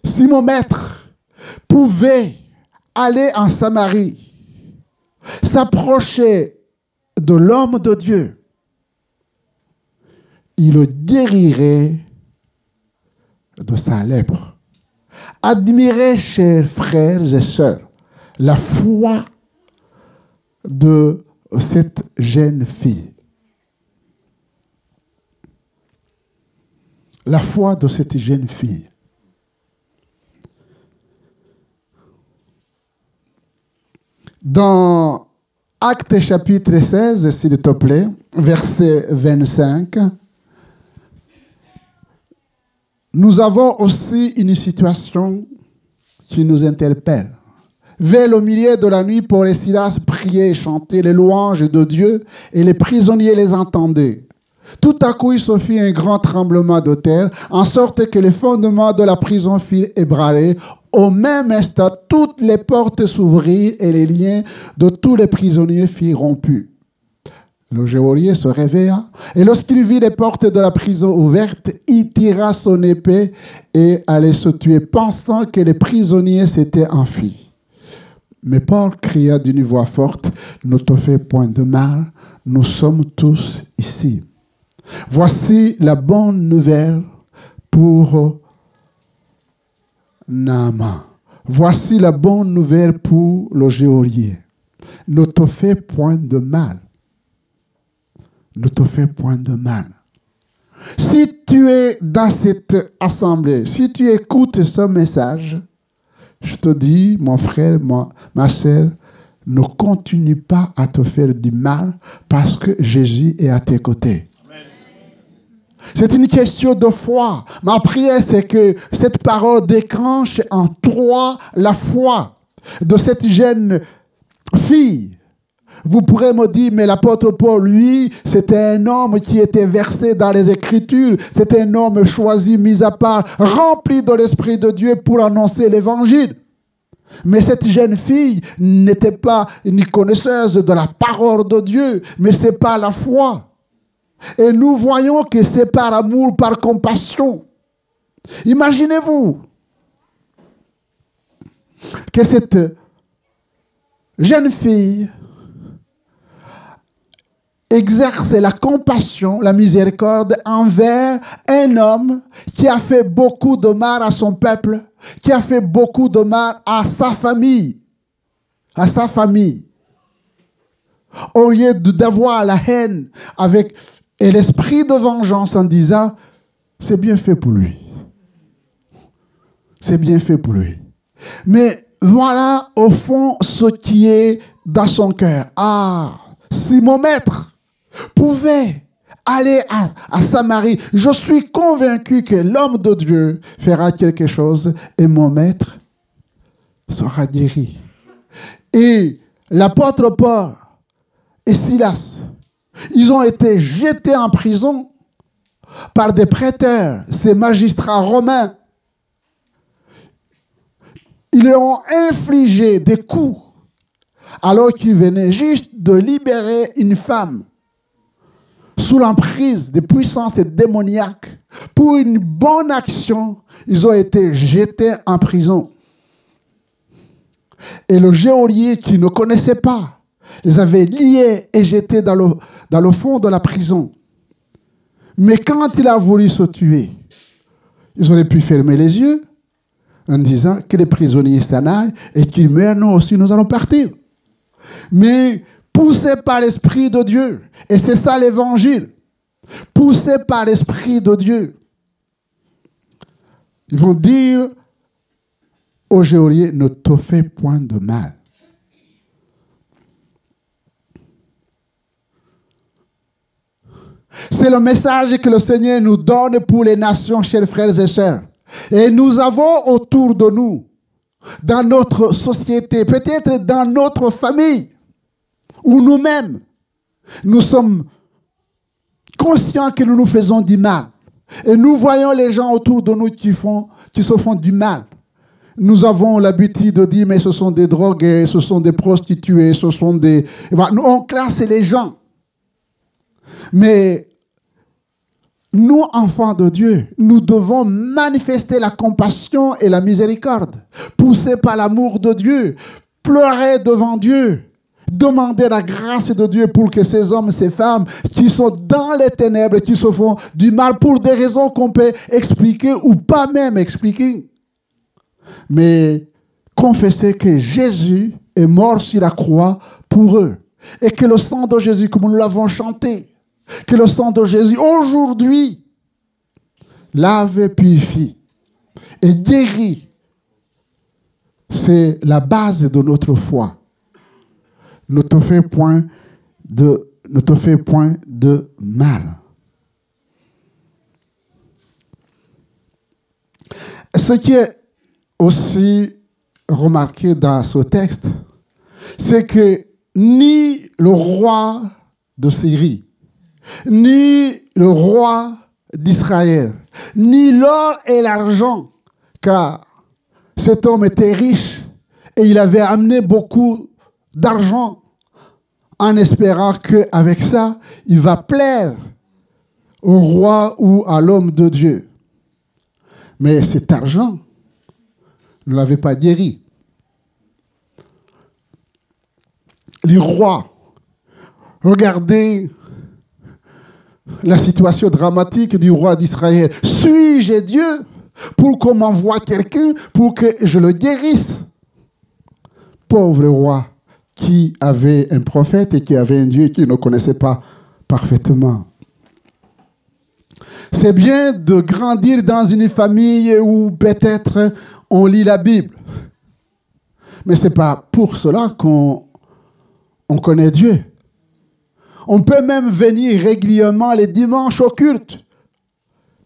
si mon maître pouvait aller en Samarie, s'approcher de l'homme de Dieu, il le guérirait de sa lèpre. Admirez, chers frères et sœurs, la foi de cette jeune fille. La foi de cette jeune fille. Dans Actes chapitre 16, s'il te plaît, verset 25, nous avons aussi une situation qui nous interpelle. Vers le milieu de la nuit, Paul et Silas priaient et chantaient les louanges de Dieu et les prisonniers les entendaient. Tout à coup, il se fit un grand tremblement de terre, en sorte que les fondements de la prison firent ébranler. Au même instant, toutes les portes s'ouvrirent et les liens de tous les prisonniers furent rompus. Le geôlier se réveilla et lorsqu'il vit les portes de la prison ouvertes, il tira son épée et allait se tuer, pensant que les prisonniers s'étaient enfuis. Mais Paul cria d'une voix forte, « Ne te fais point de mal, nous sommes tous ici. » Voici la bonne nouvelle pour Naaman. Voici la bonne nouvelle pour le geôlier. Ne te fais point de mal. Ne te fais point de mal. Si tu es dans cette assemblée, si tu écoutes ce message, je te dis, mon frère, ma soeur, ne continue pas à te faire du mal parce que Jésus est à tes côtés. C'est une question de foi. Ma prière, c'est que cette parole déclenche en toi la foi de cette jeune fille. Vous pourrez me dire, mais l'apôtre Paul, lui, c'était un homme qui était versé dans les Écritures. C'était un homme choisi, mis à part, rempli de l'Esprit de Dieu pour annoncer l'Évangile. Mais cette jeune fille n'était pas une connaisseuse de la parole de Dieu, mais c'est par la foi. Et nous voyons que c'est par amour, par compassion. Imaginez-vous que cette jeune fille exerce la compassion, la miséricorde envers un homme qui a fait beaucoup de mal à son peuple, qui a fait beaucoup de mal à sa famille. À sa famille. Au lieu d'avoir la haine et l'esprit de vengeance en disant, c'est bien fait pour lui. C'est bien fait pour lui. Mais voilà au fond ce qui est dans son cœur. Ah, si mon maître pouvait aller à Samarie, je suis convaincu que l'homme de Dieu fera quelque chose et mon maître sera guéri. Et l'apôtre Paul et Silas, ils ont été jetés en prison par des prêteurs, ces magistrats romains. Ils leur ont infligé des coups alors qu'ils venaient juste de libérer une femme sous l'emprise des puissances démoniaques. Pour une bonne action, ils ont été jetés en prison. Et le geôlier qui ne connaissait pas les avait liés et jetés dans le fond de la prison. Mais quand il a voulu se tuer, ils auraient pu fermer les yeux en disant que les prisonniers s'en aillent et qu'ils meurent, nous aussi nous allons partir. Mais poussés par l'Esprit de Dieu, et c'est ça l'évangile, poussés par l'Esprit de Dieu, ils vont dire au geôlier, ne te fais point de mal. C'est le message que le Seigneur nous donne pour les nations, chers frères et sœurs. Et nous avons autour de nous, dans notre société, peut-être dans notre famille, ou nous-mêmes, nous sommes conscients que nous nous faisons du mal. Et nous voyons les gens autour de nous qui se font du mal. Nous avons l'habitude de dire, mais ce sont des drogués, ce sont des prostituées, ce sont des... On classe les gens. Mais nous, enfants de Dieu, nous devons manifester la compassion et la miséricorde, poussés par l'amour de Dieu, pleurer devant Dieu, demander la grâce de Dieu pour que ces hommes, ces femmes qui sont dans les ténèbres, qui se font du mal pour des raisons qu'on peut expliquer ou pas même expliquer, mais confesser que Jésus est mort sur la croix pour eux et que le sang de Jésus, comme nous l'avons chanté, que le sang de Jésus aujourd'hui lave, purifie et guérit. C'est la base de notre foi. Ne te fais point de mal. Ce qui est aussi remarqué dans ce texte, c'est que ni le roi de Syrie, ni le roi d'Israël, ni l'or et l'argent, car cet homme était riche et il avait amené beaucoup d'argent en espérant qu'avec ça, il va plaire au roi ou à l'homme de Dieu. Mais cet argent ne l'avait pas guéri. Les rois, regardez la situation dramatique du roi d'Israël. Suis-je Dieu pour qu'on m'envoie quelqu'un pour que je le guérisse? Pauvre roi qui avait un prophète et qui avait un Dieu qu'il ne connaissait pas parfaitement. C'est bien de grandir dans une famille où peut-être on lit la Bible. Mais ce n'est pas pour cela qu'on connaît Dieu. On peut même venir régulièrement les dimanches au culte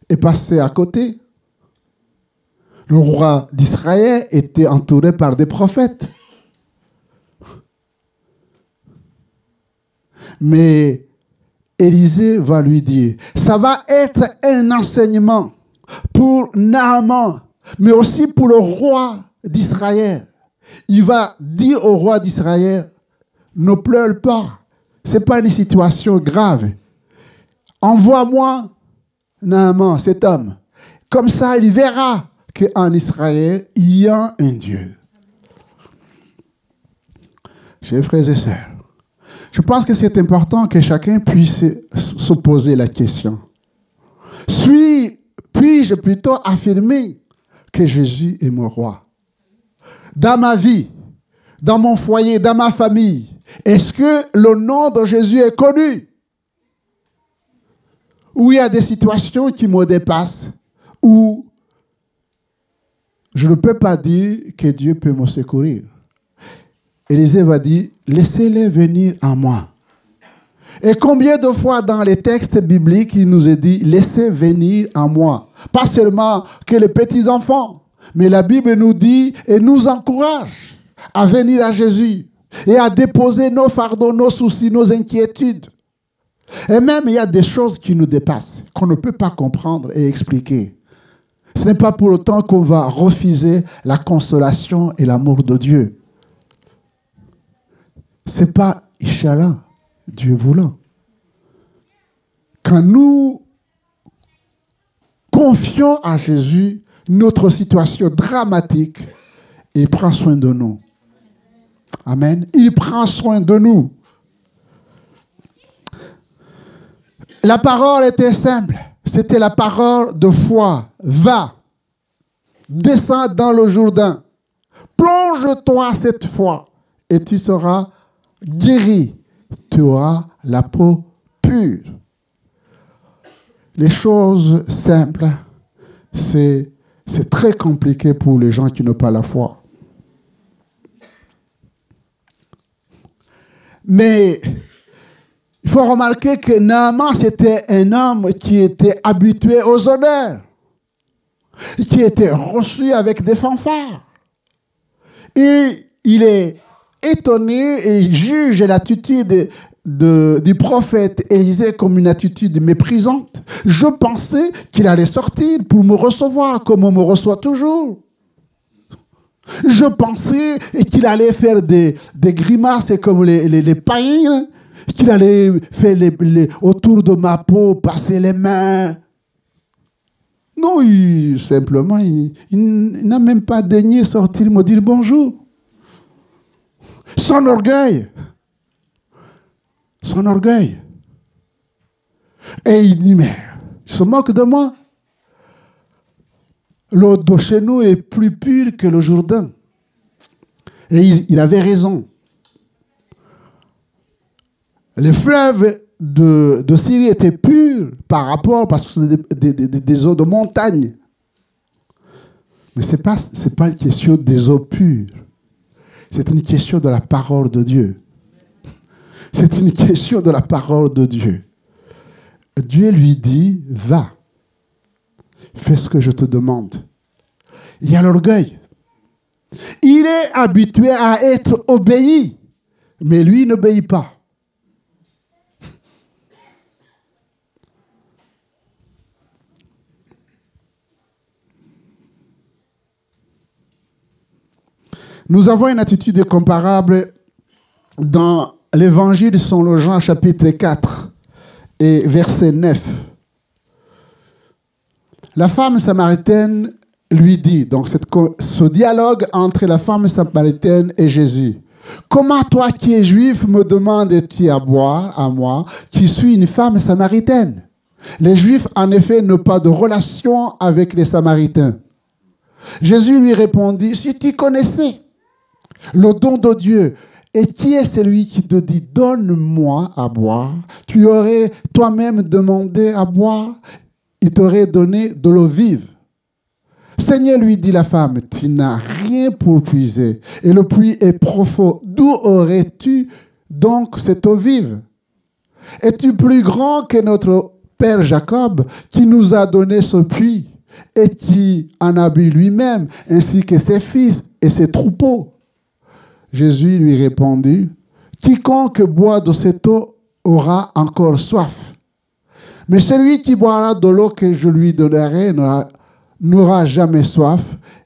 et passer à côté. Le roi d'Israël était entouré par des prophètes. Mais Élisée va lui dire, ça va être un enseignement pour Naaman, mais aussi pour le roi d'Israël. Il va dire au roi d'Israël, ne pleure pas, ce n'est pas une situation grave. Envoie-moi Naaman, cet homme. Comme ça, il verra qu'en Israël, il y a un Dieu. Chers frères et sœurs, je pense que c'est important que chacun puisse se poser la question. Puis-je plutôt affirmer que Jésus est mon roi? Dans ma vie, dans mon foyer, dans ma famille, est-ce que le nom de Jésus est connu? Ou il y a des situations qui me dépassent, où je ne peux pas dire que Dieu peut me secourir. Élisée va dire, laissez-les venir à moi. Et combien de fois dans les textes bibliques, il nous est dit, laissez venir à moi. Pas seulement que les petits-enfants, mais la Bible nous dit et nous encourage à venir à Jésus et à déposer nos fardeaux, nos soucis, nos inquiétudes. Et même, il y a des choses qui nous dépassent, qu'on ne peut pas comprendre et expliquer. Ce n'est pas pour autant qu'on va refuser la consolation et l'amour de Dieu. Ce n'est pas Inch'Allah, Dieu voulant. Quand nous confions à Jésus notre situation dramatique, il prend soin de nous. Amen. Il prend soin de nous. La parole était simple. C'était la parole de foi. Va, descends dans le Jourdain. Plonge-toi cette fois et tu seras guéri. Tu auras la peau pure. Les choses simples, c'est très compliqué pour les gens qui n'ont pas la foi. Mais il faut remarquer que Naaman, c'était un homme qui était habitué aux honneurs, qui était reçu avec des fanfares. Et il est étonné et juge l'attitude du prophète Élisée comme une attitude méprisante. Je pensais qu'il allait sortir pour me recevoir comme on me reçoit toujours. Je pensais qu'il allait faire des grimaces comme les païens, qu'il allait faire autour de ma peau, passer les mains. Non, simplement, il n'a même pas daigné sortir me dire bonjour. Son orgueil. Son orgueil. Et il dit, mais tu se moques de moi? L'eau de chez nous est plus pure que le Jourdain. Et il avait raison. Les fleuves de Syrie étaient purs par rapport, parce que c'est des eaux de montagne. Mais ce n'est pas une question des eaux pures. C'est une question de la parole de Dieu. C'est une question de la parole de Dieu. Dieu lui dit, va, fais ce que je te demande. Il y a l'orgueil. Il est habitué à être obéi, mais lui n'obéit pas. Nous avons une attitude comparable dans l'évangile de Saint Jean, chapitre 4 et verset 9. La femme samaritaine lui dit, donc ce dialogue entre la femme samaritaine et Jésus. Comment toi qui es juif me demandes-tu à boire à moi qui suis une femme samaritaine? Les juifs en effet n'ont pas de relation avec les samaritains. Jésus lui répondit, si tu connaissais le don de Dieu, et qui est celui qui te dit, donne-moi à boire, tu aurais toi-même demandé à boire, il t'aurait donné de l'eau vive. Seigneur, lui dit la femme, tu n'as rien pour puiser, et le puits est profond. D'où aurais-tu donc cette eau vive? Es-tu plus grand que notre père Jacob, qui nous a donné ce puits, et qui en a bu lui-même, ainsi que ses fils et ses troupeaux? Jésus lui répondit, quiconque boit de cette eau aura encore soif. Mais celui qui boira de l'eau que je lui donnerai n'aura jamais soif,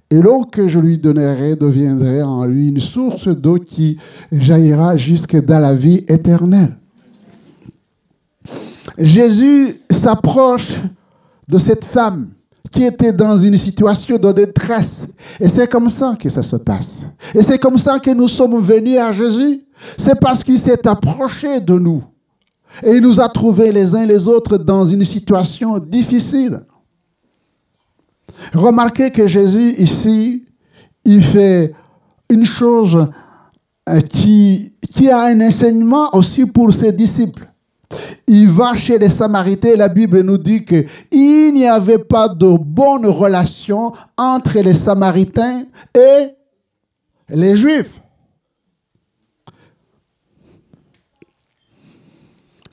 et l'eau que je lui donnerai deviendra en lui une source d'eau qui jaillira jusque dans la vie éternelle. Jésus s'approche de cette femme qui était dans une situation de détresse. Et c'est comme ça que ça se passe. Et c'est comme ça que nous sommes venus à Jésus. C'est parce qu'il s'est approché de nous. Et il nous a trouvés les uns les autres dans une situation difficile. Remarquez que Jésus, ici, il fait une chose qui a un enseignement aussi pour ses disciples. Il va chez les Samaritains et la Bible nous dit qu'il n'y avait pas de bonne relation entre les Samaritains et les Juifs.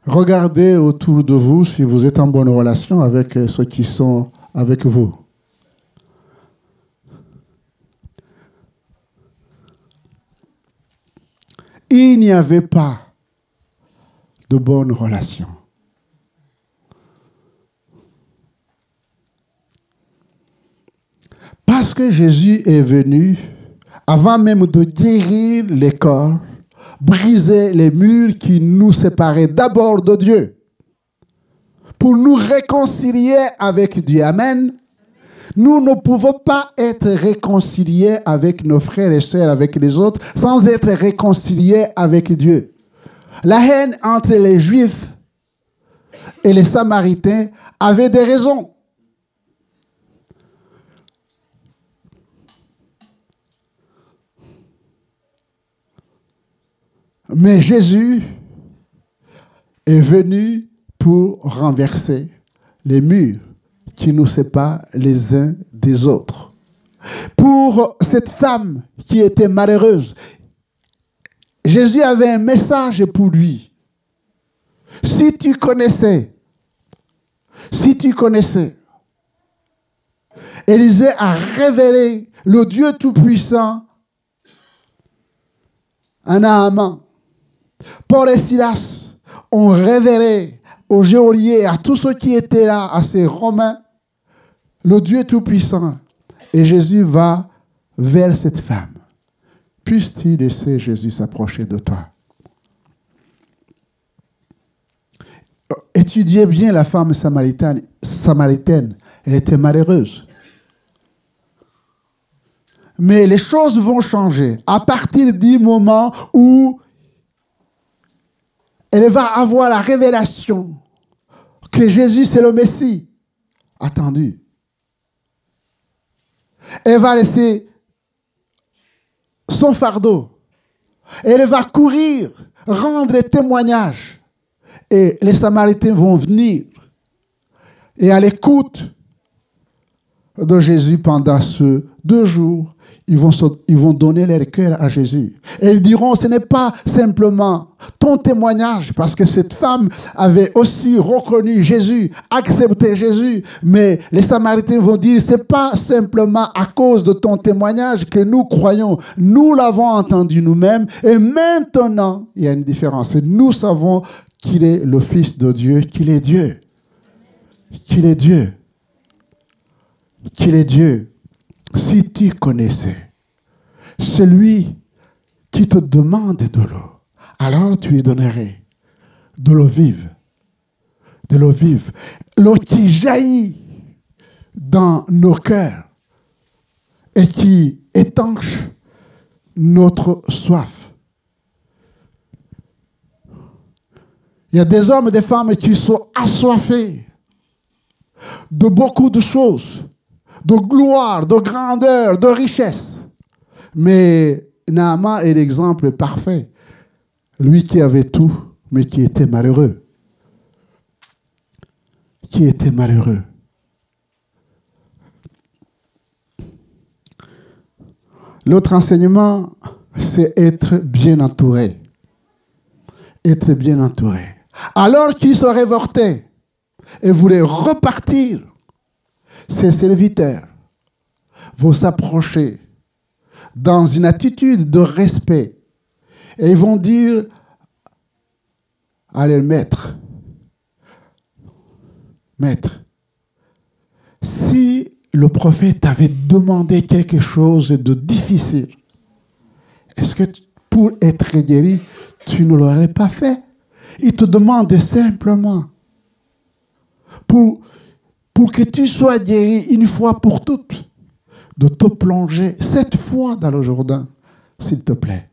Regardez autour de vous si vous êtes en bonne relation avec ceux qui sont avec vous. Il n'y avait pas de bonnes relations. Parce que Jésus est venu, avant même de guérir les corps, briser les murs qui nous séparaient d'abord de Dieu, pour nous réconcilier avec Dieu. Amen. Nous ne pouvons pas être réconciliés avec nos frères et sœurs, avec les autres, sans être réconciliés avec Dieu. La haine entre les Juifs et les Samaritains avait des raisons. Mais Jésus est venu pour renverser les murs qui nous séparent les uns des autres. Pour cette femme qui était malheureuse, Jésus avait un message pour lui. Si tu connaissais, Élisée a révélé le Dieu Tout-Puissant à Naaman. Paul et Silas ont révélé aux geôliers, à tous ceux qui étaient là, à ces Romains, le Dieu Tout-Puissant. Et Jésus va vers cette femme. Puisses-tu laisser Jésus s'approcher de toi? Étudiez bien la femme samaritaine. Elle était malheureuse. Mais les choses vont changer à partir du moment où elle va avoir la révélation que Jésus, c'est le Messie attendu. Elle va laisser son fardeau. Elle va courir, rendre des témoignages. Et les Samaritains vont venir et à l'écoute de Jésus pendant ces 2 jours. Ils vont donner leur cœur à Jésus. Et ils diront, ce n'est pas simplement ton témoignage, parce que cette femme avait aussi reconnu Jésus, accepté Jésus. Mais les Samaritains vont dire, ce n'est pas simplement à cause de ton témoignage que nous croyons. Nous l'avons entendu nous-mêmes. Et maintenant, il y a une différence. Nous savons qu'il est le Fils de Dieu, qu'il est Dieu. Qu'il est Dieu. Qu'il est Dieu. Si tu connaissais celui qui te demande de l'eau, alors tu lui donnerais de l'eau vive. De l'eau vive. L'eau qui jaillit dans nos cœurs et qui étanche notre soif. Il y a des hommes et des femmes qui sont assoiffés de beaucoup de choses, de gloire, de grandeur, de richesse. Mais Naaman est l'exemple parfait. Lui qui avait tout, mais qui était malheureux. Qui était malheureux. L'autre enseignement, c'est être bien entouré. Être bien entouré. Alors qu'il se révoltait et voulait repartir, ses serviteurs vont s'approcher dans une attitude de respect et ils vont dire à leur maître, si le prophète avait demandé quelque chose de difficile, est-ce que pour être guéri, tu ne l'aurais pas fait? Il te demande simplement pour que tu sois guéri une fois pour toutes, de te plonger 7 fois dans le Jourdain, s'il te plaît.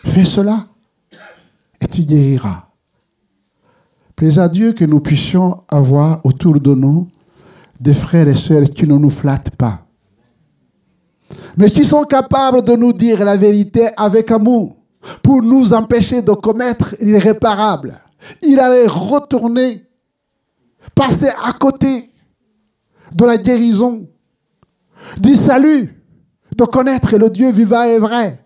Fais cela et tu guériras. Plaise à Dieu que nous puissions avoir autour de nous des frères et sœurs qui ne nous flattent pas, mais qui sont capables de nous dire la vérité avec amour, pour nous empêcher de commettre l'irréparable. Il allait retourner, passer à côté de la guérison, du salut, de connaître le Dieu vivant et vrai.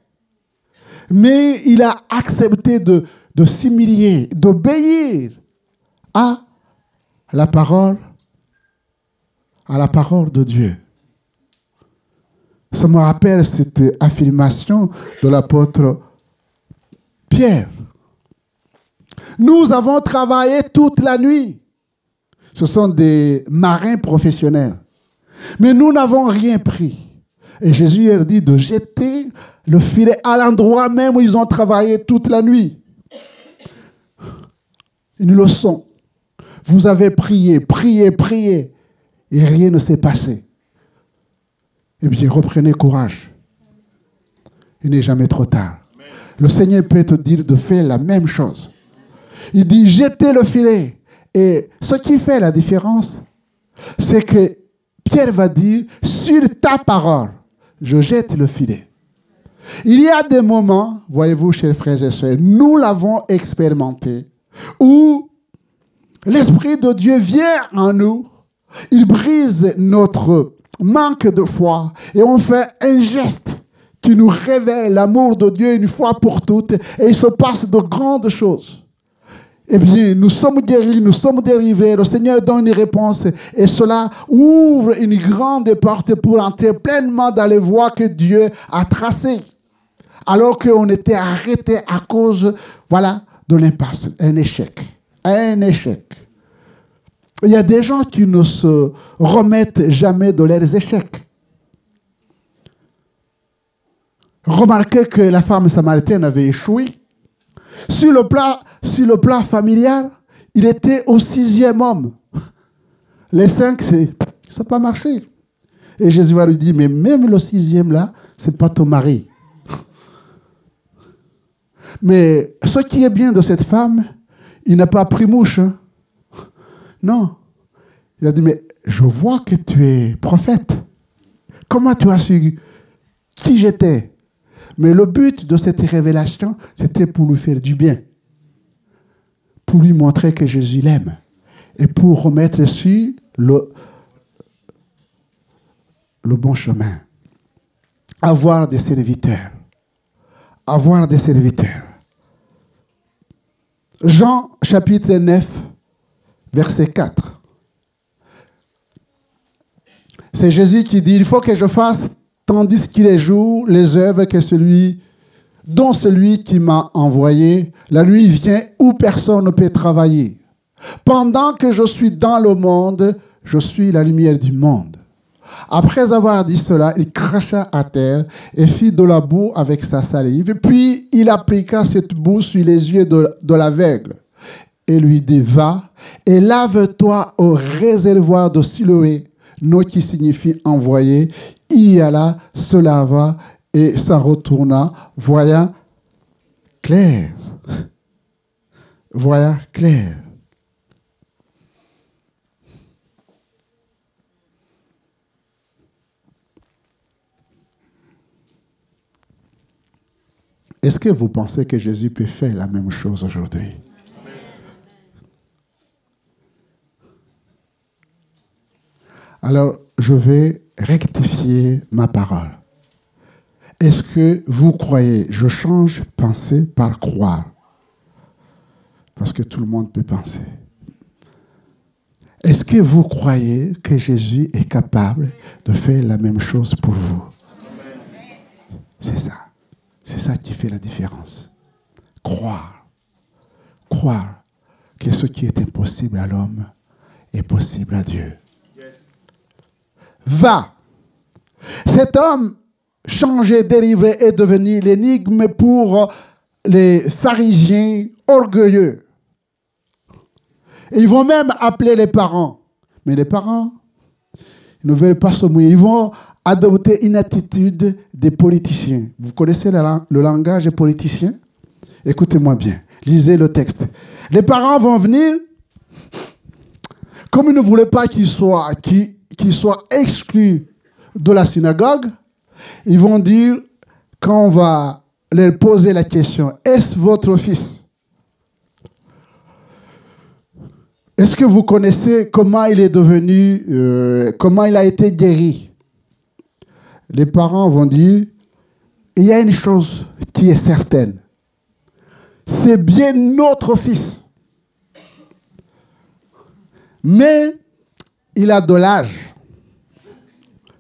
Mais il a accepté de s'humilier, d'obéir à la parole de Dieu. Ça me rappelle cette affirmation de l'apôtre Pierre. Nous avons travaillé toute la nuit. Ce sont des marins professionnels. Mais nous n'avons rien pris. Et Jésus leur dit de jeter le filet à l'endroit même où ils ont travaillé toute la nuit. Une leçon. Vous avez prié, prié, prié, et rien ne s'est passé. Eh bien, reprenez courage. Il n'est jamais trop tard. Le Seigneur peut te dire de faire la même chose. Il dit, jetez le filet. Et ce qui fait la différence, c'est que Pierre va dire, sur ta parole, je jette le filet. Il y a des moments, voyez-vous, chers frères et sœurs, nous l'avons expérimenté, où l'Esprit de Dieu vient en nous, il brise notre manque de foi, et on fait un geste qui nous révèle l'amour de Dieu une fois pour toutes, et il se passe de grandes choses. Eh bien, nous sommes guéris, nous sommes délivrés, le Seigneur donne une réponse, et cela ouvre une grande porte pour entrer pleinement dans les voies que Dieu a tracées, alors qu'on était arrêté à cause, de l'impasse, un échec. Un échec. Il y a des gens qui ne se remettent jamais de leurs échecs. Remarquez que la femme samaritaine avait échoué. Sur le plan familial, il était au 6e homme. Les 5, ça n'a pas marché. Et Jésus va lui dire, mais même le 6e là, ce n'est pas ton mari. Mais ce qui est bien de cette femme, il n'a pas pris mouche. Hein? Non. Il a dit, mais je vois que tu es prophète. Comment tu as su qui j'étais? Mais le but de cette révélation, c'était pour lui faire du bien. Pour lui montrer que Jésus l'aime. Et pour remettre sur le bon chemin. Avoir des serviteurs. Avoir des serviteurs. Jean chapitre 9, verset 4. C'est Jésus qui dit, il faut que je fasse, tandis qu'il est jour, les œuvres que dont celui qui m'a envoyé. La nuit vient où personne ne peut travailler. Pendant que je suis dans le monde, je suis la lumière du monde. Après avoir dit cela, il cracha à terre et fit de la boue avec sa salive. Puis il appliqua cette boue sur les yeux de l'aveugle et lui dit, va et lave-toi au réservoir de Siloé, nom qui signifie envoyé. Il y alla, se lava et s'en retourna, voyant clair. Voyant clair. Est-ce que vous pensez que Jésus peut faire la même chose aujourd'hui? Alors, je vais rectifier ma parole. Est-ce que vous croyez? Je change penser par croire. Parce que tout le monde peut penser. Est-ce que vous croyez que Jésus est capable de faire la même chose pour vous? C'est ça. C'est ça qui fait la différence. Croire. Croire que ce qui est impossible à l'homme est possible à Dieu. Va. Cet homme changé, délivré est devenu l'énigme pour les pharisiens orgueilleux. Et ils vont même appeler les parents. Mais les parents, ils ne veulent pas se mouiller. Ils vont adopter une attitude des politiciens. Vous connaissez le langage des politiciens? Écoutez-moi bien. Lisez le texte. Les parents vont venir, comme ils ne voulaient pas qu'ils soient exclus de la synagogue, ils vont dire, quand on va leur poser la question, est-ce votre fils? Est-ce que vous connaissez comment il est devenu, comment il a été guéri? Les parents vont dire, il y a une chose qui est certaine. C'est bien notre fils. Mais il a de l'âge.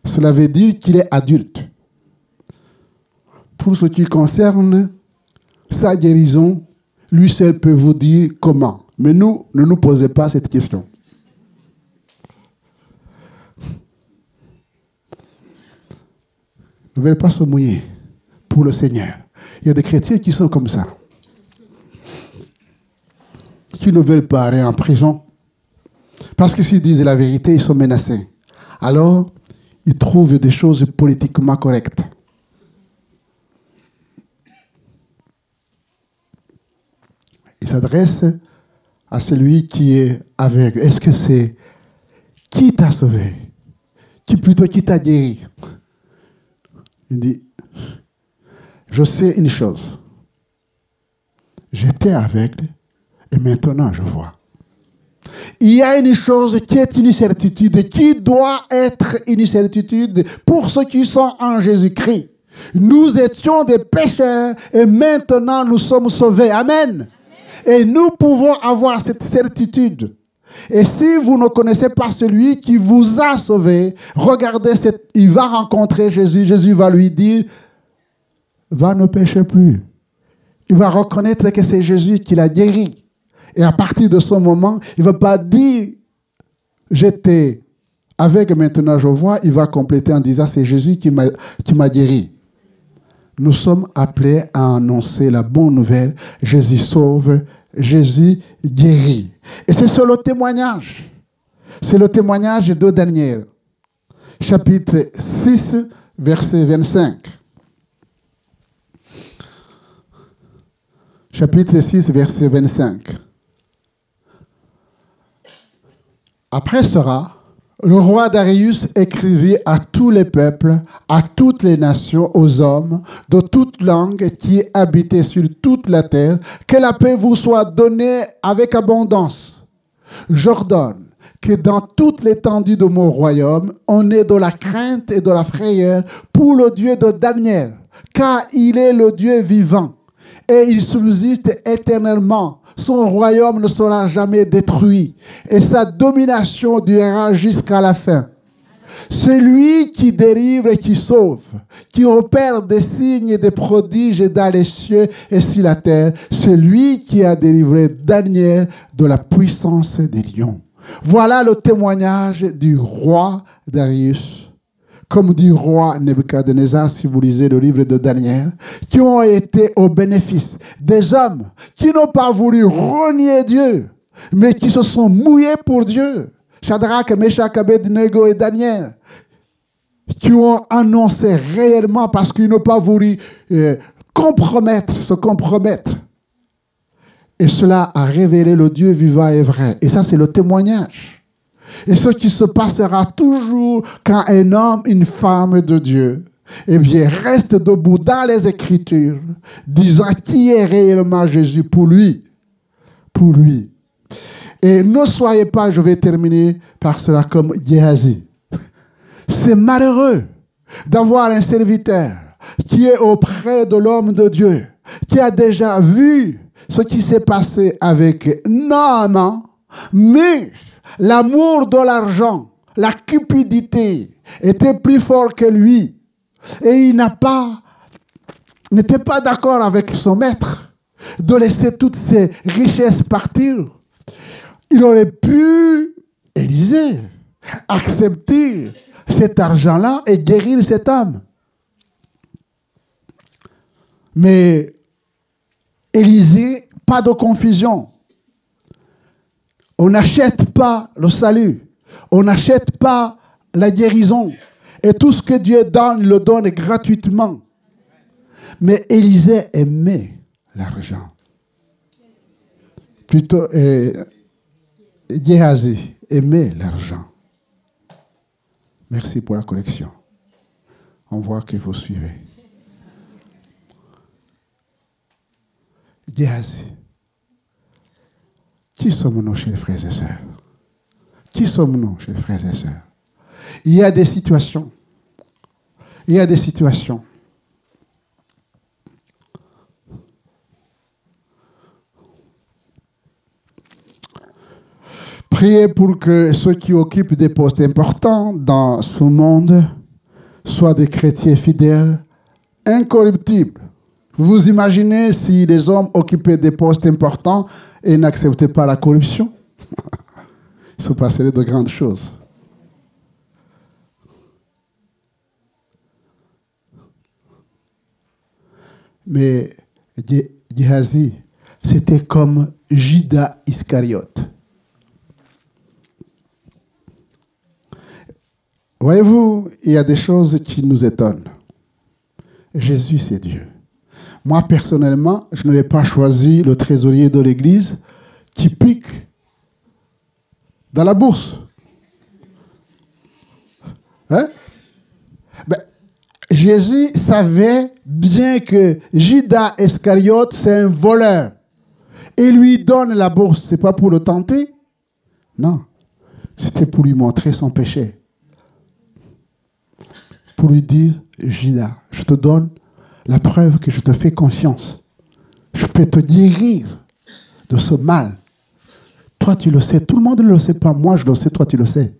Cela veut dire qu'il est adulte. Pour ce qui concerne sa guérison, lui seul peut vous dire comment. Mais nous, ne nous posez pas cette question. Ne veulent pas se mouiller pour le Seigneur. Il y a des chrétiens qui sont comme ça. Qui ne veulent pas aller en prison. Parce que s'ils disent la vérité, ils sont menacés. Alors, ils trouvent des choses politiquement correctes. Ils s'adressent à celui qui est aveugle. Est-ce que c'est qui t'a sauvé? Qui t'a guéri? Il dit, je sais une chose. J'étais aveugle et maintenant je vois. Il y a une chose qui est une certitude, qui doit être une certitude pour ceux qui sont en Jésus-Christ. Nous étions des pécheurs et maintenant nous sommes sauvés. Amen. Et nous pouvons avoir cette certitude. Et si vous ne connaissez pas celui qui vous a sauvé, regardez, il va rencontrer Jésus. Jésus va lui dire, va ne pécher plus. Il va reconnaître que c'est Jésus qui l'a guéri. Et à partir de ce moment, il ne va pas dire, j'étais aveugle, maintenant je vois. Il va compléter en disant, c'est Jésus qui m'a guéri. Nous sommes appelés à annoncer la bonne nouvelle. Jésus sauve, Jésus guérit. Et c'est sur le témoignage. C'est le témoignage de Daniel. Chapitre 6, verset 25. chapitre 6, verset 25. Après cela, le roi Darius écrivit à tous les peuples, à toutes les nations, aux hommes de toute langue qui habitaient sur toute la terre, que la paix vous soit donnée avec abondance. J'ordonne que dans toute l'étendue de mon royaume, on ait de la crainte et de la frayeur pour le Dieu de Daniel, car il est le Dieu vivant, et il subsiste éternellement. Son royaume ne sera jamais détruit, et sa domination durera jusqu'à la fin. C'est lui qui délivre et qui sauve, qui opère des signes et des prodiges dans les cieux et sur la terre. C'est lui qui a délivré Daniel de la puissance des lions. Voilà le témoignage du roi Darius, comme du roi Nebuchadnezzar, si vous lisez le livre de Daniel, qui ont été au bénéfice des hommes qui n'ont pas voulu renier Dieu, mais qui se sont mouillés pour Dieu. Shadrach, Meshach, Abednego et Daniel, qui ont annoncé réellement parce qu'ils n'ont pas voulu se compromettre. Et cela a révélé le Dieu vivant et vrai. Et ça, c'est le témoignage. Et ce qui se passera toujours quand un homme, une femme de Dieu, eh bien, reste debout dans les Écritures, disant qui est réellement Jésus pour lui. Pour lui. Et ne soyez pas, je vais terminer par cela comme Géhazi. C'est malheureux d'avoir un serviteur qui est auprès de l'homme de Dieu, qui a déjà vu ce qui s'est passé avec Naaman, mais l'amour de l'argent, la cupidité était plus fort que lui. Et il n'était pas d'accord avec son maître de laisser toutes ses richesses partir. Il aurait pu, Élisée, accepter cet argent-là et guérir cet homme. Mais Élisée, pas de confusion. On n'achète pas le salut. On n'achète pas la guérison. Et tout ce que Dieu donne, il le donne gratuitement. Mais Élisée aimait l'argent. Plutôt, Géhazi aimait l'argent. Merci pour la collection. On voit que vous suivez. Géhazi. Qui sommes-nous, chers frères et sœurs? Qui sommes-nous, chers frères et sœurs? Il y a des situations. Il y a des situations. Priez pour que ceux qui occupent des postes importants dans ce monde soient des chrétiens fidèles, incorruptibles. Vous imaginez si les hommes occupaient des postes importants et n'acceptaient pas la corruption? Il se passerait de grandes choses. Mais Géhazi, c'était comme Judas Iscariote. Voyez-vous, il y a des choses qui nous étonnent. Jésus, c'est Dieu. Moi, personnellement, je n'ai pas choisi le trésorier de l'Église qui pique dans la bourse. Hein? Ben, Jésus savait bien que Judas Iscariote, c'est un voleur. Et lui donne la bourse. Ce n'est pas pour le tenter. Non. C'était pour lui montrer son péché. Pour lui dire, Judas, je te donne la preuve que je te fais confiance. Je peux te guérir de ce mal. Toi, tu le sais. Tout le monde ne le sait pas. Moi, je le sais. Toi, tu le sais.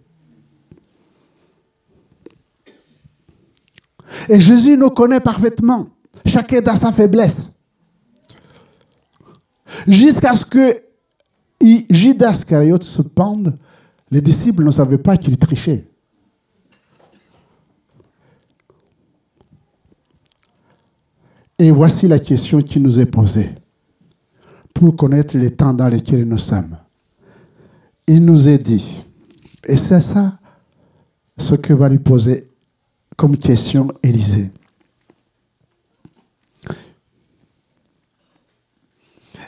Et Jésus nous connaît parfaitement. Chacun dans sa faiblesse. Jusqu'à ce que Judas Iscariote se pende, les disciples ne savaient pas qu'il trichait. Et voici la question qui nous est posée pour connaître les temps dans lesquels nous sommes. Il nous est dit, et c'est ça ce que va lui poser comme question Élisée.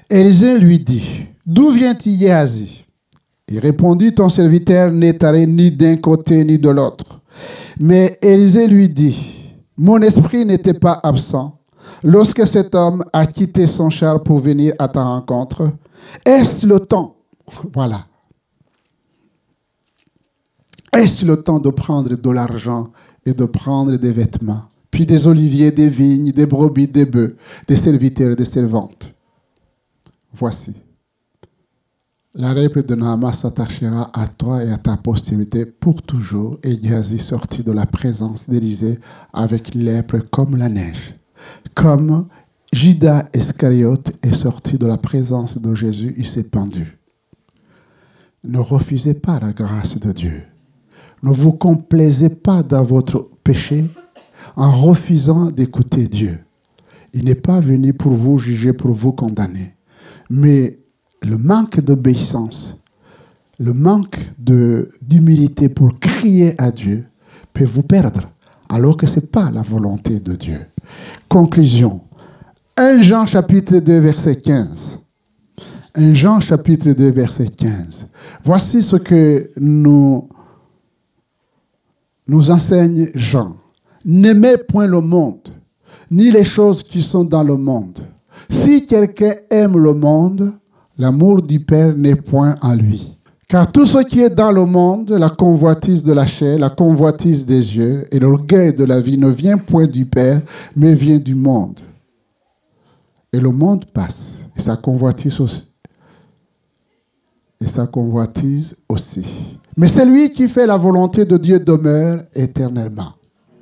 Élisée lui dit, « D'où viens-tu, Géasi ?» Il répondit, « Ton serviteur n'est allé ni d'un côté ni de l'autre. » Mais Élisée lui dit, « Mon esprit n'était pas absent lorsque cet homme a quitté son char pour venir à ta rencontre. Est-ce le temps ?» Voilà. Est-ce le temps de prendre de l'argent et de prendre des vêtements, puis des oliviers, des vignes, des brebis, des bœufs, des serviteurs et des servantes? Voici. La lèpre de Naaman s'attachera à toi et à ta postérité pour toujours. Et Géasi sortit de la présence d'Élisée avec lèpre comme la neige. Comme Judas Iscariote est sorti de la présence de Jésus, il s'est pendu. Ne refusez pas la grâce de Dieu. Ne vous complaisez pas dans votre péché en refusant d'écouter Dieu. Il n'est pas venu pour vous juger, pour vous condamner. Mais le manque d'obéissance, le manque d'humilité pour crier à Dieu peut vous perdre, alors que ce n'est pas la volonté de Dieu. Conclusion. 1 Jean chapitre 2 verset 15. 1 Jean chapitre 2 verset 15. Voici ce que nous enseigne Jean. N'aimez point le monde, ni les choses qui sont dans le monde. Si quelqu'un aime le monde, l'amour du Père n'est point en lui. Car tout ce qui est dans le monde, la convoitise de la chair, la convoitise des yeux et l'orgueil de la vie ne vient point du Père, mais vient du monde. Et le monde passe, et sa convoitise aussi. Mais celui qui fait la volonté de Dieu demeure éternellement.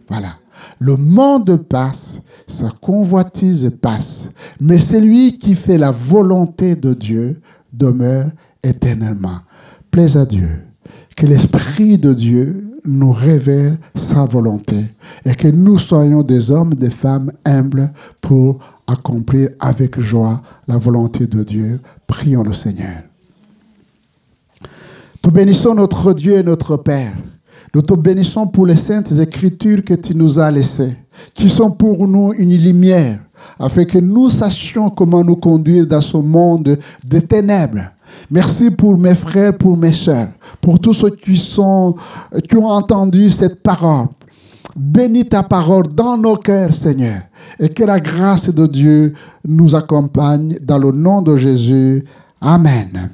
Voilà. Le monde passe, sa convoitise passe, mais celui qui fait la volonté de Dieu demeure éternellement. Plaise à Dieu. Que l'Esprit de Dieu nous révèle sa volonté et que nous soyons des hommes, des femmes humbles pour accomplir avec joie la volonté de Dieu. Prions le Seigneur. Nous bénissons notre Dieu et notre Père. Nous te bénissons pour les saintes écritures que tu nous as laissées, qui sont pour nous une lumière, afin que nous sachions comment nous conduire dans ce monde de ténèbres. Merci pour mes frères, pour mes sœurs, pour tous ceux qui ont entendu cette parole. Bénis ta parole dans nos cœurs, Seigneur, et que la grâce de Dieu nous accompagne dans le nom de Jésus. Amen.